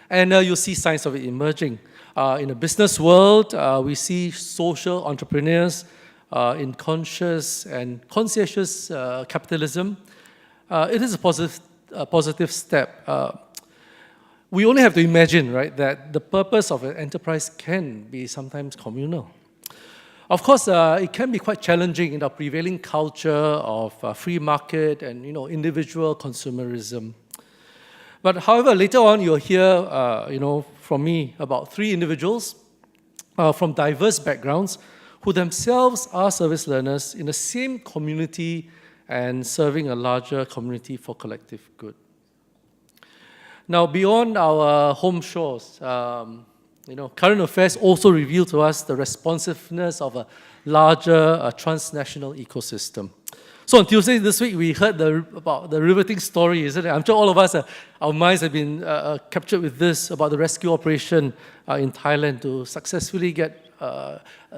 [SPEAKER 5] And you'll see signs of it emerging. In the business world, we see social entrepreneurs in conscious and conscientious capitalism. It is a positive step. We only have to imagine, right, that the purpose of an enterprise can be sometimes communal. Of course, it can be quite challenging in our prevailing culture of free market and individual consumerism. But however, later on you'll hear from me about 3 individuals from diverse backgrounds who themselves are service learners in the same community and serving a larger community for collective good. Now, beyond our home shores, current affairs also reveal to us the responsiveness of a larger transnational ecosystem. So on Tuesday this week, we heard about the riveting story, isn't it? I'm sure all of us, our minds have been captured with this, about the rescue operation in Thailand to successfully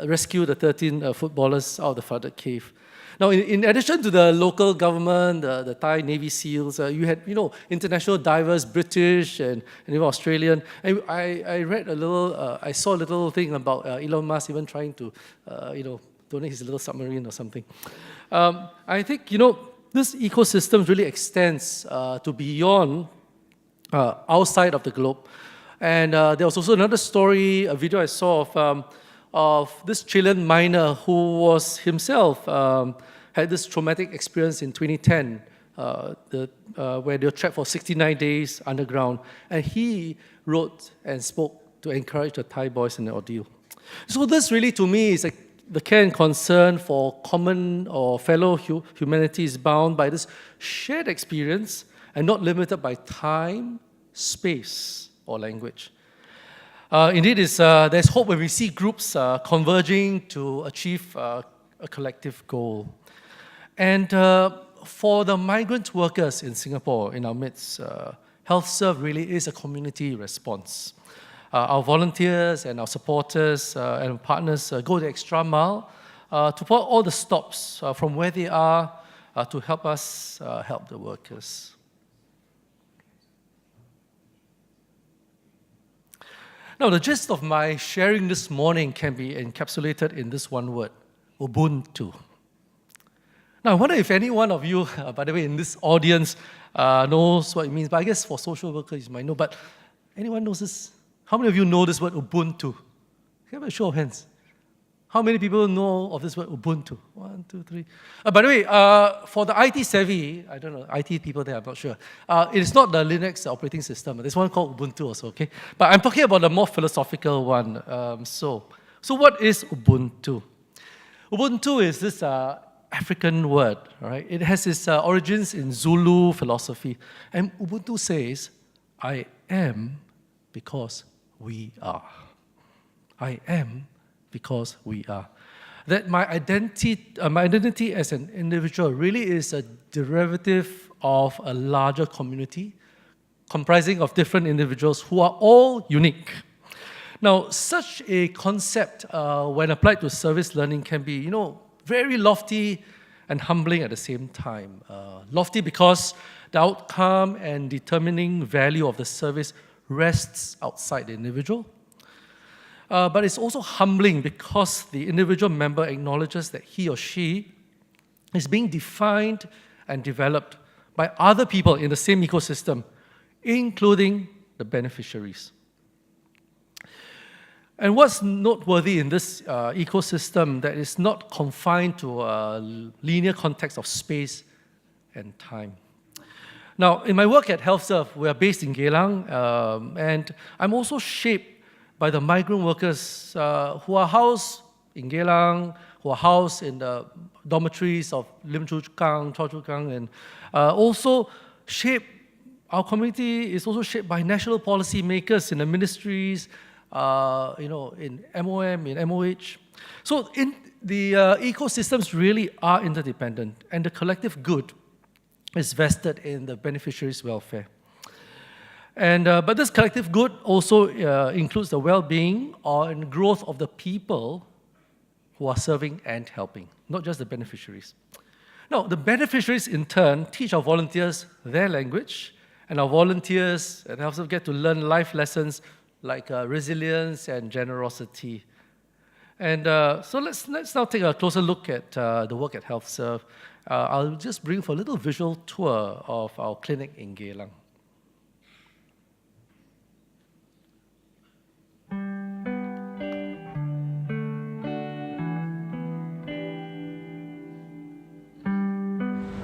[SPEAKER 5] rescue the 13 footballers out of the flooded cave. Now, in addition to the local government, the Thai Navy SEALs, you had, international divers, British and even Australian. And I saw a little thing about Elon Musk even trying to, donate his little submarine or something. I think, this ecosystem really extends to beyond our side of the globe. And there was also another story, a video I saw of this Chilean miner who was himself had this traumatic experience in 2010, where they were trapped for 69 days underground. And he wrote and spoke to encourage the Thai boys in the ordeal. So this really, to me, is the care and concern for common or fellow humanity is bound by this shared experience and not limited by time, space, or language. Indeed, there's hope when we see groups converging to achieve a collective goal. And for the migrant workers in Singapore, in our midst, HealthServe really is a community response. Our volunteers and our supporters and partners go the extra mile to put all the stops from where they are to help us help the workers. Now, the gist of my sharing this morning can be encapsulated in this one word, Ubuntu. Now, I wonder if any one of you, by the way, in this audience knows what it means, but I guess for social workers you might know, but anyone knows this? How many of you know this word Ubuntu? Can I have a show of hands? How many people know of this word Ubuntu? 1, 2, 3. By the way, for the IT savvy, I don't know, IT people there, I'm not sure. It is not the Linux operating system. There's one called Ubuntu also, okay? But I'm talking about the more philosophical one. So what is Ubuntu? Ubuntu is this African word, right? It has its origins in Zulu philosophy. And Ubuntu says, I am because we are. I am because we are. That my identity as an individual really is a derivative of a larger community comprising of different individuals who are all unique. Now, such a concept, when applied to service learning, can be, very lofty and humbling at the same time. Lofty because the outcome and determining value of the service rests outside the individual. But it's also humbling because the individual member acknowledges that he or she is being defined and developed by other people in the same ecosystem, including the beneficiaries. And what's noteworthy in this ecosystem that is not confined to a linear context of space and time. Now, in my work at HealthServe, we are based in Geylang, and I'm also shaped by the migrant workers who are housed in Geylang, who are housed in the dormitories of Lim Chu Kang, Choa Chu Kang, and also shaped our community is also shaped by national policy makers in the ministries, in MOM, in MOH. So the ecosystems really are interdependent, and the collective good is vested in the beneficiaries' welfare. But this collective good also includes the well-being and growth of the people who are serving and helping, not just the beneficiaries. Now, the beneficiaries, in turn, teach our volunteers their language, and our volunteers at HealthServe get to learn life lessons like resilience and generosity. And so let's now take a closer look at the work at HealthServe. I'll just bring for a little visual tour of our clinic in Geylang.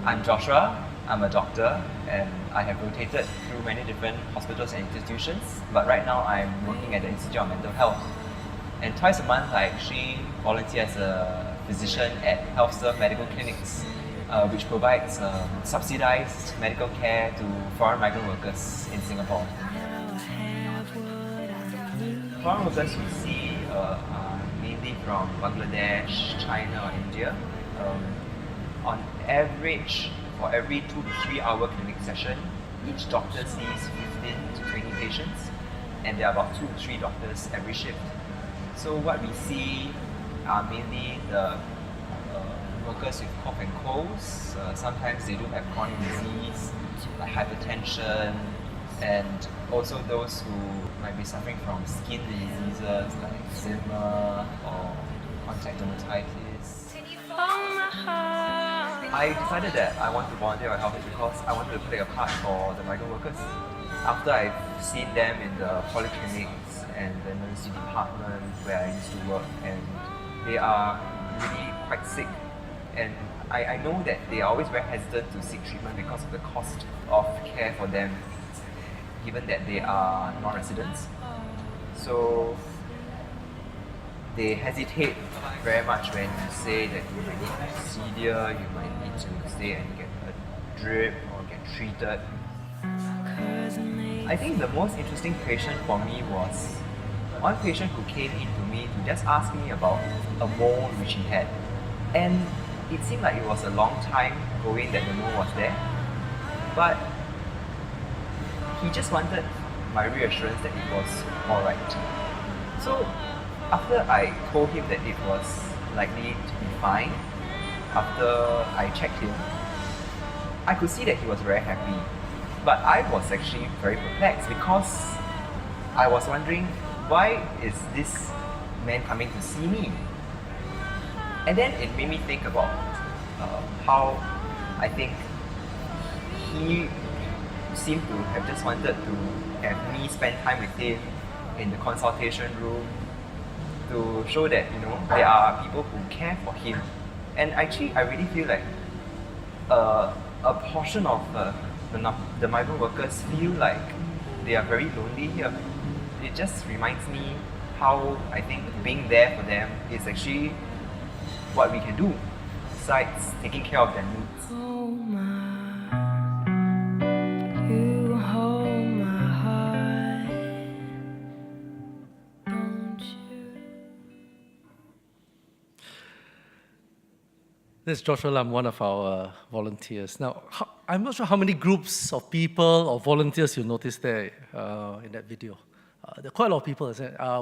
[SPEAKER 6] I'm Joshua, I'm a doctor, and I have rotated through many different hospitals and institutions, but right now I'm working at the Institute of Mental Health. And twice a month I actually volunteer as a physician at HealthServe medical clinics, which provides subsidized medical care to foreign migrant workers in Singapore. Foreign workers we see are mainly from Bangladesh, China, or India. On average, for every 2 to 3 hour clinic session, each doctor sees 15 to 20 patients, and there are about 2 to 3 doctors every shift. So what we see are mainly the workers with cough and colds. Sometimes they do have chronic disease like hypertension, and also those who might be suffering from skin diseases like eczema or contact dermatitis. I decided that I want to volunteer at HealthServe because I wanted to play a part for the migrant workers. After I've seen them in the polyclinics and the emergency department where I used to work, and they are really quite sick, and I know that they are always very hesitant to seek treatment because of the cost of care for them, given that they are non-residents. So they hesitate very much when you say that you might need procedure, you might need to stay and get a drip or get treated. I think the most interesting patient for me was one patient who came in to me to just ask me about a mole which he had. And it seemed like it was a long time going that the mole was there, but he just wanted my reassurance that it was alright. So after I told him that it was likely to be fine, after I checked him, I could see that he was very happy. But I was actually very perplexed because I was wondering, why is this man coming to see me? And then it made me think about how I think he seemed to have just wanted to have me spend time with him in the consultation room to show that, there are people who care for him. And actually, I really feel like a portion of the migrant workers feel like they are very lonely here. It just reminds me how I think being there for them is actually what we can do besides taking care of their needs.
[SPEAKER 5] This is Joshua Lam, one of our volunteers. Now, I'm not sure how many groups of people or volunteers you noticed there in that video. There are quite a lot of people.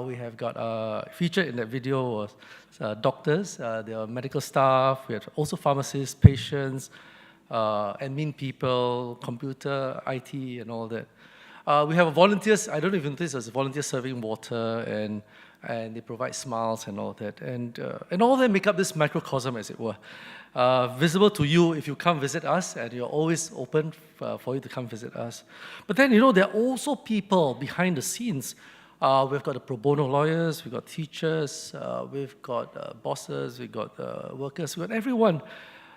[SPEAKER 5] We have got featured in that video was doctors, there are medical staff, we have also pharmacists, patients, admin people, computer, IT, and all that. We have volunteers. I don't even think there's volunteers serving water, and they provide smiles and all that. And all of them make up this microcosm, as it were. Visible to you if you come visit us, and you're always open for you to come visit us. But then, there are also people behind the scenes. We've got the pro bono lawyers, we've got teachers, we've got bosses, we've got workers, we've got everyone.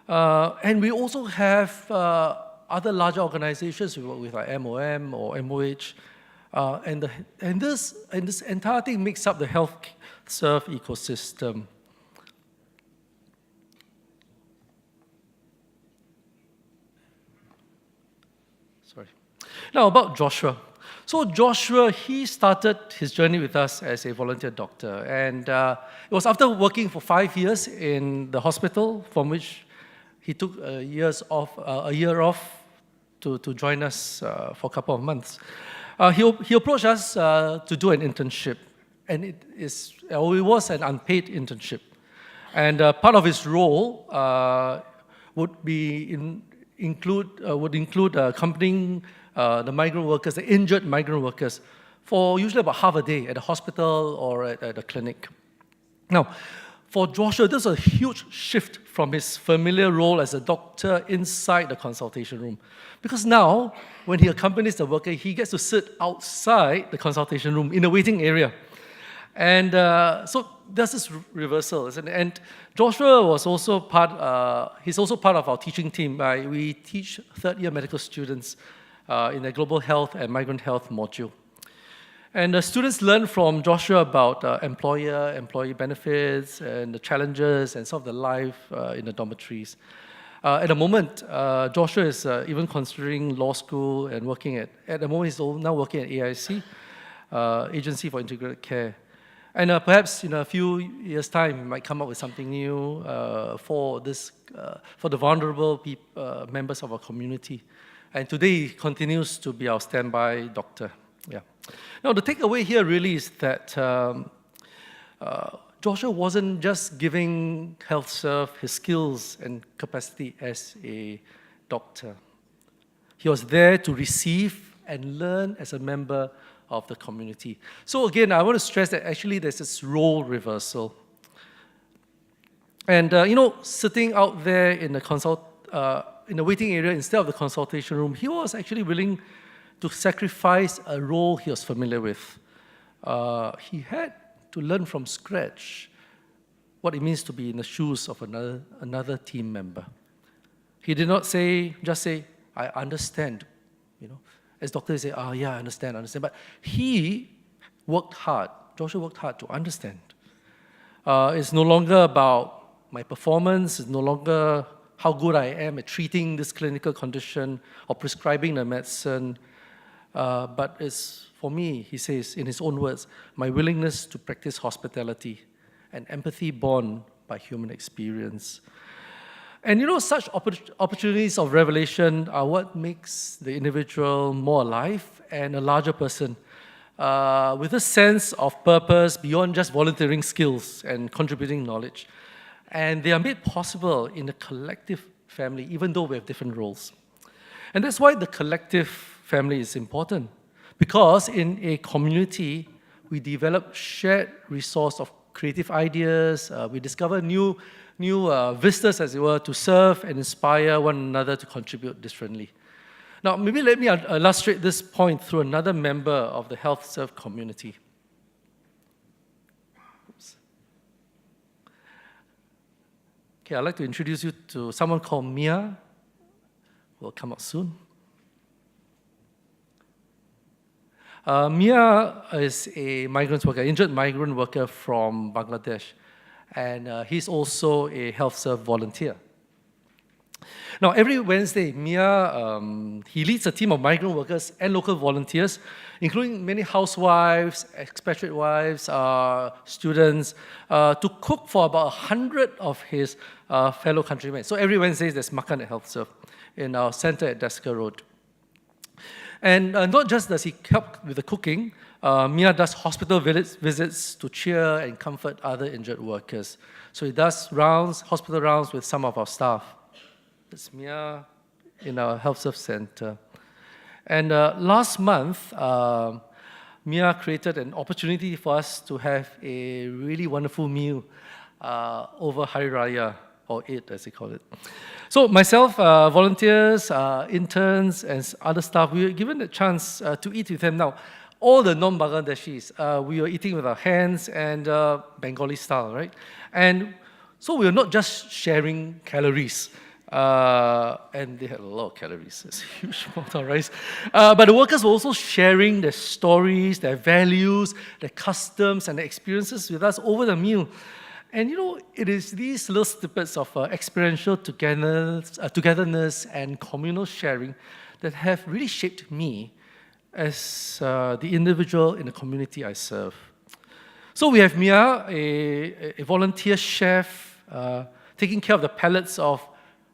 [SPEAKER 5] And we also have other larger organizations we work with, like MOM or MOH. And this entire thing makes up the HealthServe ecosystem. Sorry. Now about Joshua. So Joshua, he started his journey with us as a volunteer doctor. And it was after working for 5 years in the hospital, from which he took a year off to join us for a couple of months. He approached us to do an internship. And it was an unpaid internship. And part of his role would include accompanying the migrant workers, the injured migrant workers, for usually about half a day at a hospital or at a clinic. Now, for Joshua, this was a huge shift from his familiar role as a doctor inside the consultation room. Because now, when he accompanies the worker, he gets to sit outside the consultation room in the waiting area. And so there's this reversal, isn't it? And Joshua was also he's also part of our teaching team. We teach third-year medical students in the global health and migrant health module. And the students learn from Joshua about employee benefits and the challenges and some of the life in the dormitories. At the moment, Joshua is even considering law school and working at the moment he's now working at AIC, Agency for Integrated Care. And perhaps in a few years' time, we might come up with something new for the vulnerable members of our community. And today, he continues to be our standby doctor. Yeah. Now, the takeaway here really is that Joshua wasn't just giving HealthServe his skills and capacity as a doctor. He was there to receive and learn as a member of the community. So again, I want to stress that actually there's this role reversal. And sitting out there in the waiting area instead of the consultation room, he was actually willing to sacrifice a role he was familiar with. He had to learn from scratch what it means to be in the shoes of another team member. He did not just say, I understand, As doctors say, yeah, I understand. But he worked hard. Joshua worked hard to understand. It's no longer about my performance. It's no longer how good I am at treating this clinical condition or prescribing the medicine. But it's, for me, he says, in his own words, my willingness to practice hospitality and empathy born by human experience. And such opportunities of revelation are what makes the individual more alive and a larger person with a sense of purpose beyond just volunteering skills and contributing knowledge. And they are made possible in a collective family, even though we have different roles. And that's why the collective family is important, because in a community, we develop shared resource of creative ideas, we discover new vistas, as it were, to serve and inspire one another to contribute differently. Now, maybe let me illustrate this point through another member of the HealthServe community. Oops. Okay, I'd like to introduce you to someone called Mia, who will come up soon. Mia is a migrant worker, injured migrant worker from Bangladesh. And he's also a HealthServe volunteer. Now, every Wednesday, Mia, he leads a team of migrant workers and local volunteers, including many housewives, expatriate wives, students, to cook for about 100 of his fellow countrymen. So every Wednesday, there's Makan at HealthServe in our center at Desker Road. And not just does he help with the cooking, Mia does hospital visits to cheer and comfort other injured workers. So he does hospital rounds with some of our staff. It's Mia in our HealthServe center. And last month, Mia created an opportunity for us to have a really wonderful meal over Hari Raya, or Eid as they call it. So myself, volunteers, interns, and other staff, we were given the chance to eat with them. Now, all the non-Bangladeshis, we were eating with our hands and Bengali style, right? And so we were not just sharing calories, and they had a lot of calories. It's a huge amount of rice. But the workers were also sharing their stories, their values, their customs, and their experiences with us over the meal. And it is these little snippets of experiential togetherness and communal sharing that have really shaped me as the individual in the community I serve. So we have Mia, a volunteer chef, taking care of the palates of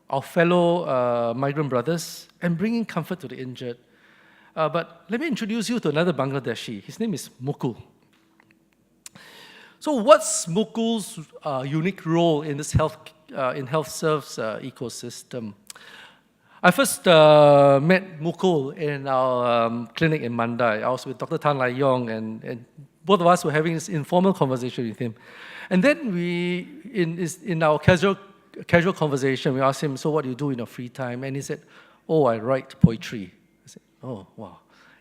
[SPEAKER 5] our fellow migrant brothers and bringing comfort to the injured. But let me introduce you to another Bangladeshi. His name is Mukul. So what's Mukul's unique role in this HealthServe's ecosystem? I first met Mukul in our clinic in Mandai. I was with Dr. Tan Leong, and both of us were having this informal conversation with him. And then in our casual conversation, we asked him, so what do you do in your free time? And he said, oh, I write poetry. I said, oh, wow.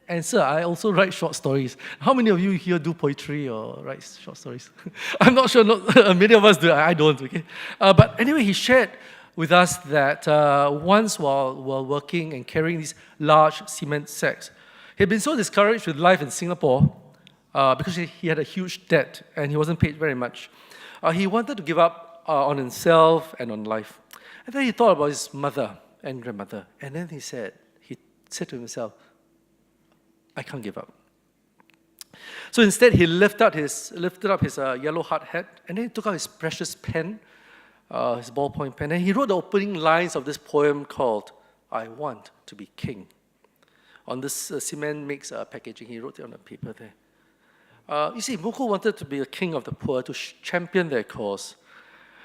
[SPEAKER 5] And sir, I also write short stories. How many of you here do poetry or write short stories? I'm not sure, many of us do, I don't, okay? But anyway, he shared with us that once while working and carrying these large cement sacks, he had been so discouraged with life in Singapore because he had a huge debt and he wasn't paid very much. He wanted to give up on himself and on life. And then he thought about his mother and grandmother. And then he said to himself, I can't give up. So instead, he lifted up his yellow hard hat, and then he took out his precious pen, his ballpoint pen, and he wrote the opening lines of this poem called I Want to Be King. On this cement mix packaging, he wrote it on the paper there. You see, Mukul wanted to be a king of the poor, to champion their cause.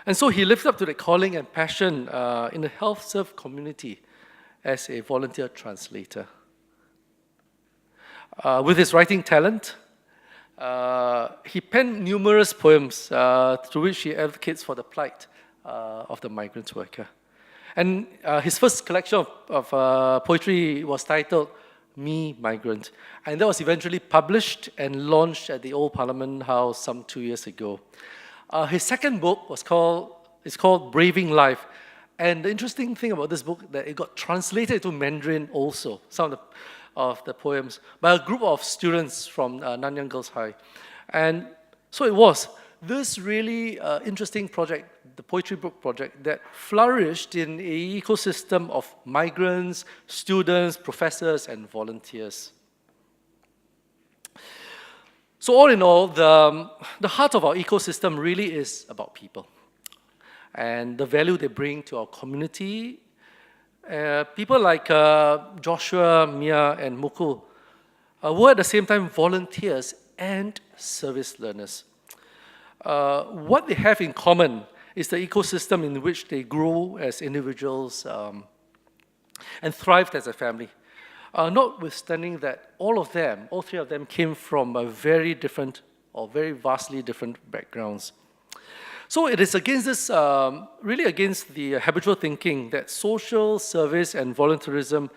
[SPEAKER 5] And so he lived up to that calling and passion in the HealthServe community as a volunteer translator. With his writing talent, he penned numerous poems through which he advocates for the plight of the migrant worker. And his first collection of poetry was titled Me, Migrant. And that was eventually published and launched at the Old Parliament House some 2 years ago. His second book is called Braving Life. And the interesting thing about this book, that it got translated into Mandarin also, some of the poems, by a group of students from Nanyang Girls High. And so it was this really interesting project, the Poetry Book Project, that flourished in an ecosystem of migrants, students, professors, and volunteers. So all in all, the heart of our ecosystem really is about people and the value they bring to our community. People like Joshua, Mia, and Mukul were at the same time volunteers and service learners. What they have in common is the ecosystem in which they grow as individuals and thrived as a family. Notwithstanding that all three of them came from a very different or very vastly different backgrounds. So it is against this, really against the habitual thinking that social service and volunteerism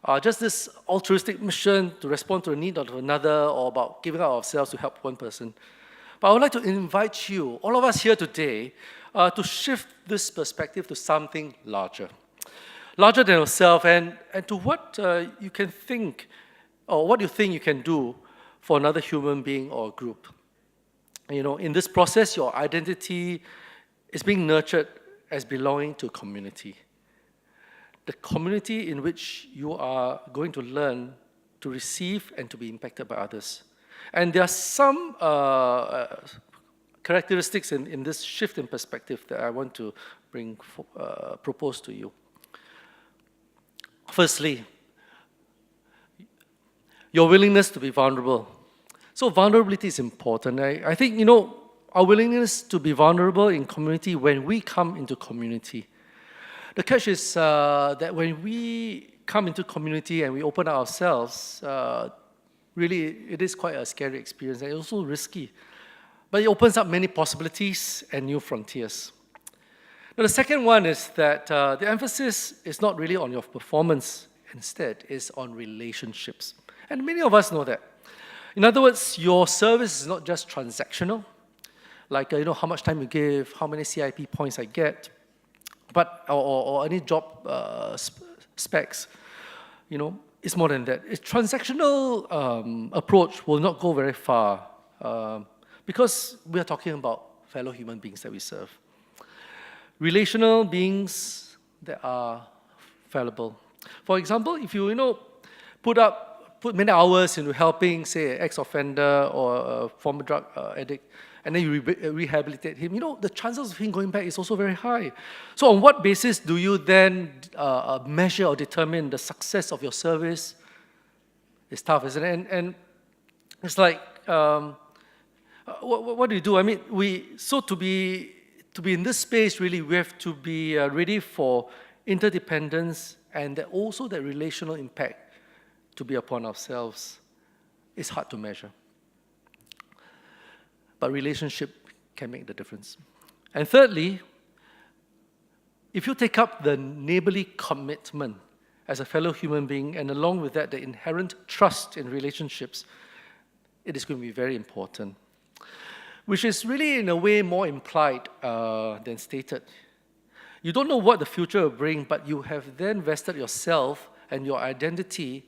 [SPEAKER 5] are just this altruistic mission to respond to the need of another or about giving out ourselves to help one person. But I would like to invite you, all of us here today, to shift this perspective to something larger than yourself, and to what you can think, or what you think you can do for another human being or group. You know, in this process, your identity is being nurtured as belonging to a community. The community in which you are going to learn to receive and to be impacted by others. And there are some characteristics in this shift in perspective that I want to propose to you. Firstly, your willingness to be vulnerable. So vulnerability is important. I think, you know, our willingness to be vulnerable in community when we come into community. The catch is that when we come into community and we open ourselves, really it is quite a scary experience and also risky. But it opens up many possibilities and new frontiers. Now, the second one is that the emphasis is not really on your performance, instead is on relationships. And many of us know that. In other words, your service is not just transactional, like you know how much time you give, how many CIP points I get, but or any job specs. You know, it's more than that. A transactional approach will not go very far because we are talking about fellow human beings that we serve. Relational beings that are fallible. For example, if you put up put many hours into helping, say, an ex-offender or a former drug addict, and then you rehabilitate him, the chances of him going back is also very high. So on what basis do you then measure or determine the success of your service? It's tough, isn't it? And it's like, what do you do? I mean, to be in this space, really, we have to be ready for interdependence and also the relational impact to be upon ourselves. It's hard to measure. But relationship can make the difference. And thirdly, if you take up the neighborly commitment as a fellow human being, and along with that, the inherent trust in relationships, it is going to be very important, which is really, in a way, more implied than stated. You don't know what the future will bring, but you have then vested yourself and your identity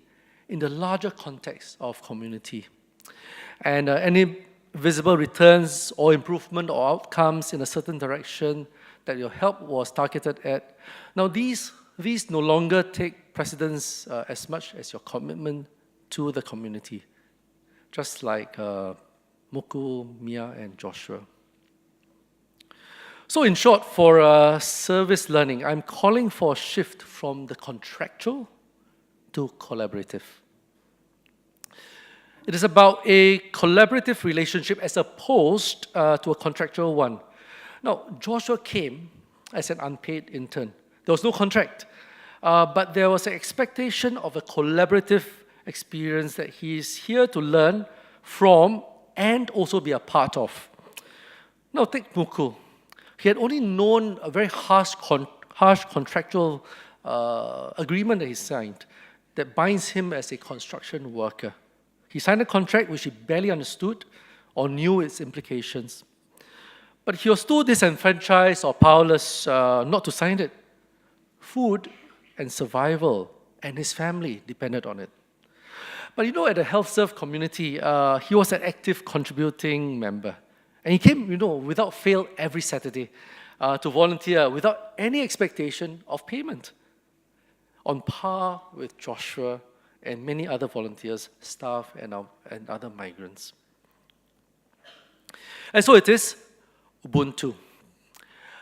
[SPEAKER 5] in the larger context of community. And any visible returns or improvement or outcomes in a certain direction that your help was targeted at, now these no longer take precedence as much as your commitment to the community, just like Mukul, Mia, and Joshua. So in short, for service learning, I'm calling for a shift from the contractual to collaborative. It is about a collaborative relationship as opposed to a contractual one. Now, Joshua came as an unpaid intern. There was no contract, but there was an expectation of a collaborative experience that he's here to learn from and also be a part of. Now, take Mukul. He had only known a very harsh contractual agreement that he signed that binds him as a construction worker. He signed a contract which he barely understood or knew its implications. But he was too disenfranchised or powerless not to sign it. Food and survival and his family depended on it. But at the HealthServe community, he was an active contributing member. And he came, without fail every Saturday to volunteer without any expectation of payment, on par with Joshua and many other volunteers, staff, and other migrants. And so it is Ubuntu,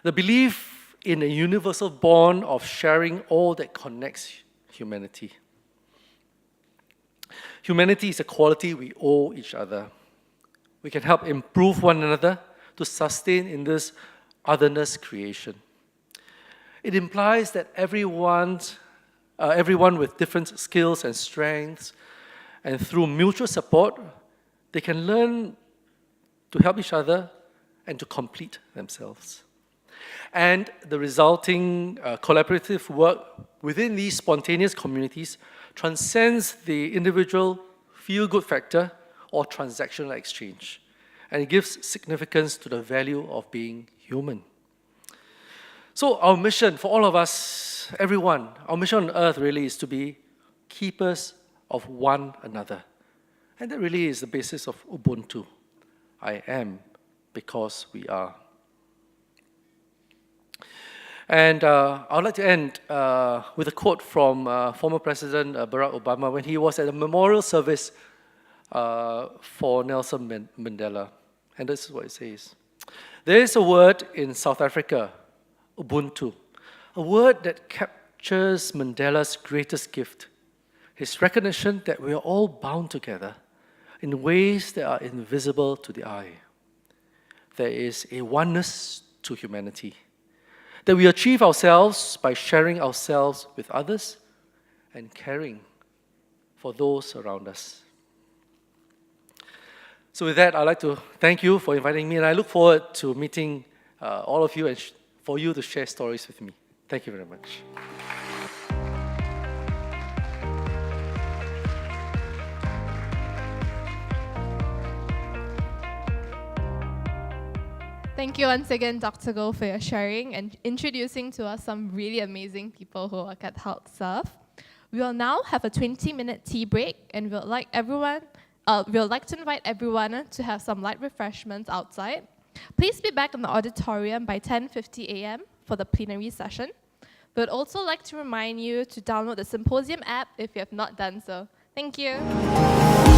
[SPEAKER 5] the belief in a universal bond of sharing all that connects humanity. Humanity is a quality we owe each other. We can help improve one another to sustain in this otherness creation. It implies that everyone with different skills and strengths, and through mutual support, they can learn to help each other and to complete themselves. And the resulting collaborative work within these spontaneous communities transcends the individual feel-good factor or transactional exchange. And it gives significance to the value of being human. So our mission for all of us, everyone, our mission on earth really is to be keepers of one another. And that really is the basis of Ubuntu. I am because we are. And I would like to end with a quote from former President Barack Obama when he was at a memorial service for Nelson Mandela. And this is what it says. There is a word in South Africa, Ubuntu, a word that captures Mandela's greatest gift, his recognition that we are all bound together in ways that are invisible to the eye. There is a oneness to humanity, that we achieve ourselves by sharing ourselves with others and caring for those around us. So with that, I'd like to thank you for inviting me, and I look forward to meeting all of you and for you to share stories with me. Thank you very much.
[SPEAKER 2] Thank you once again, Dr. Goh, for your sharing and introducing to us some really amazing people who work at HealthServe. We will now have a 20-minute tea break, and we'd like to invite everyone to have some light refreshments outside. Please be back in the auditorium by 10:50 a.m. for the plenary session. We would also like to remind you to download the Symposium app if you have not done so. Thank you.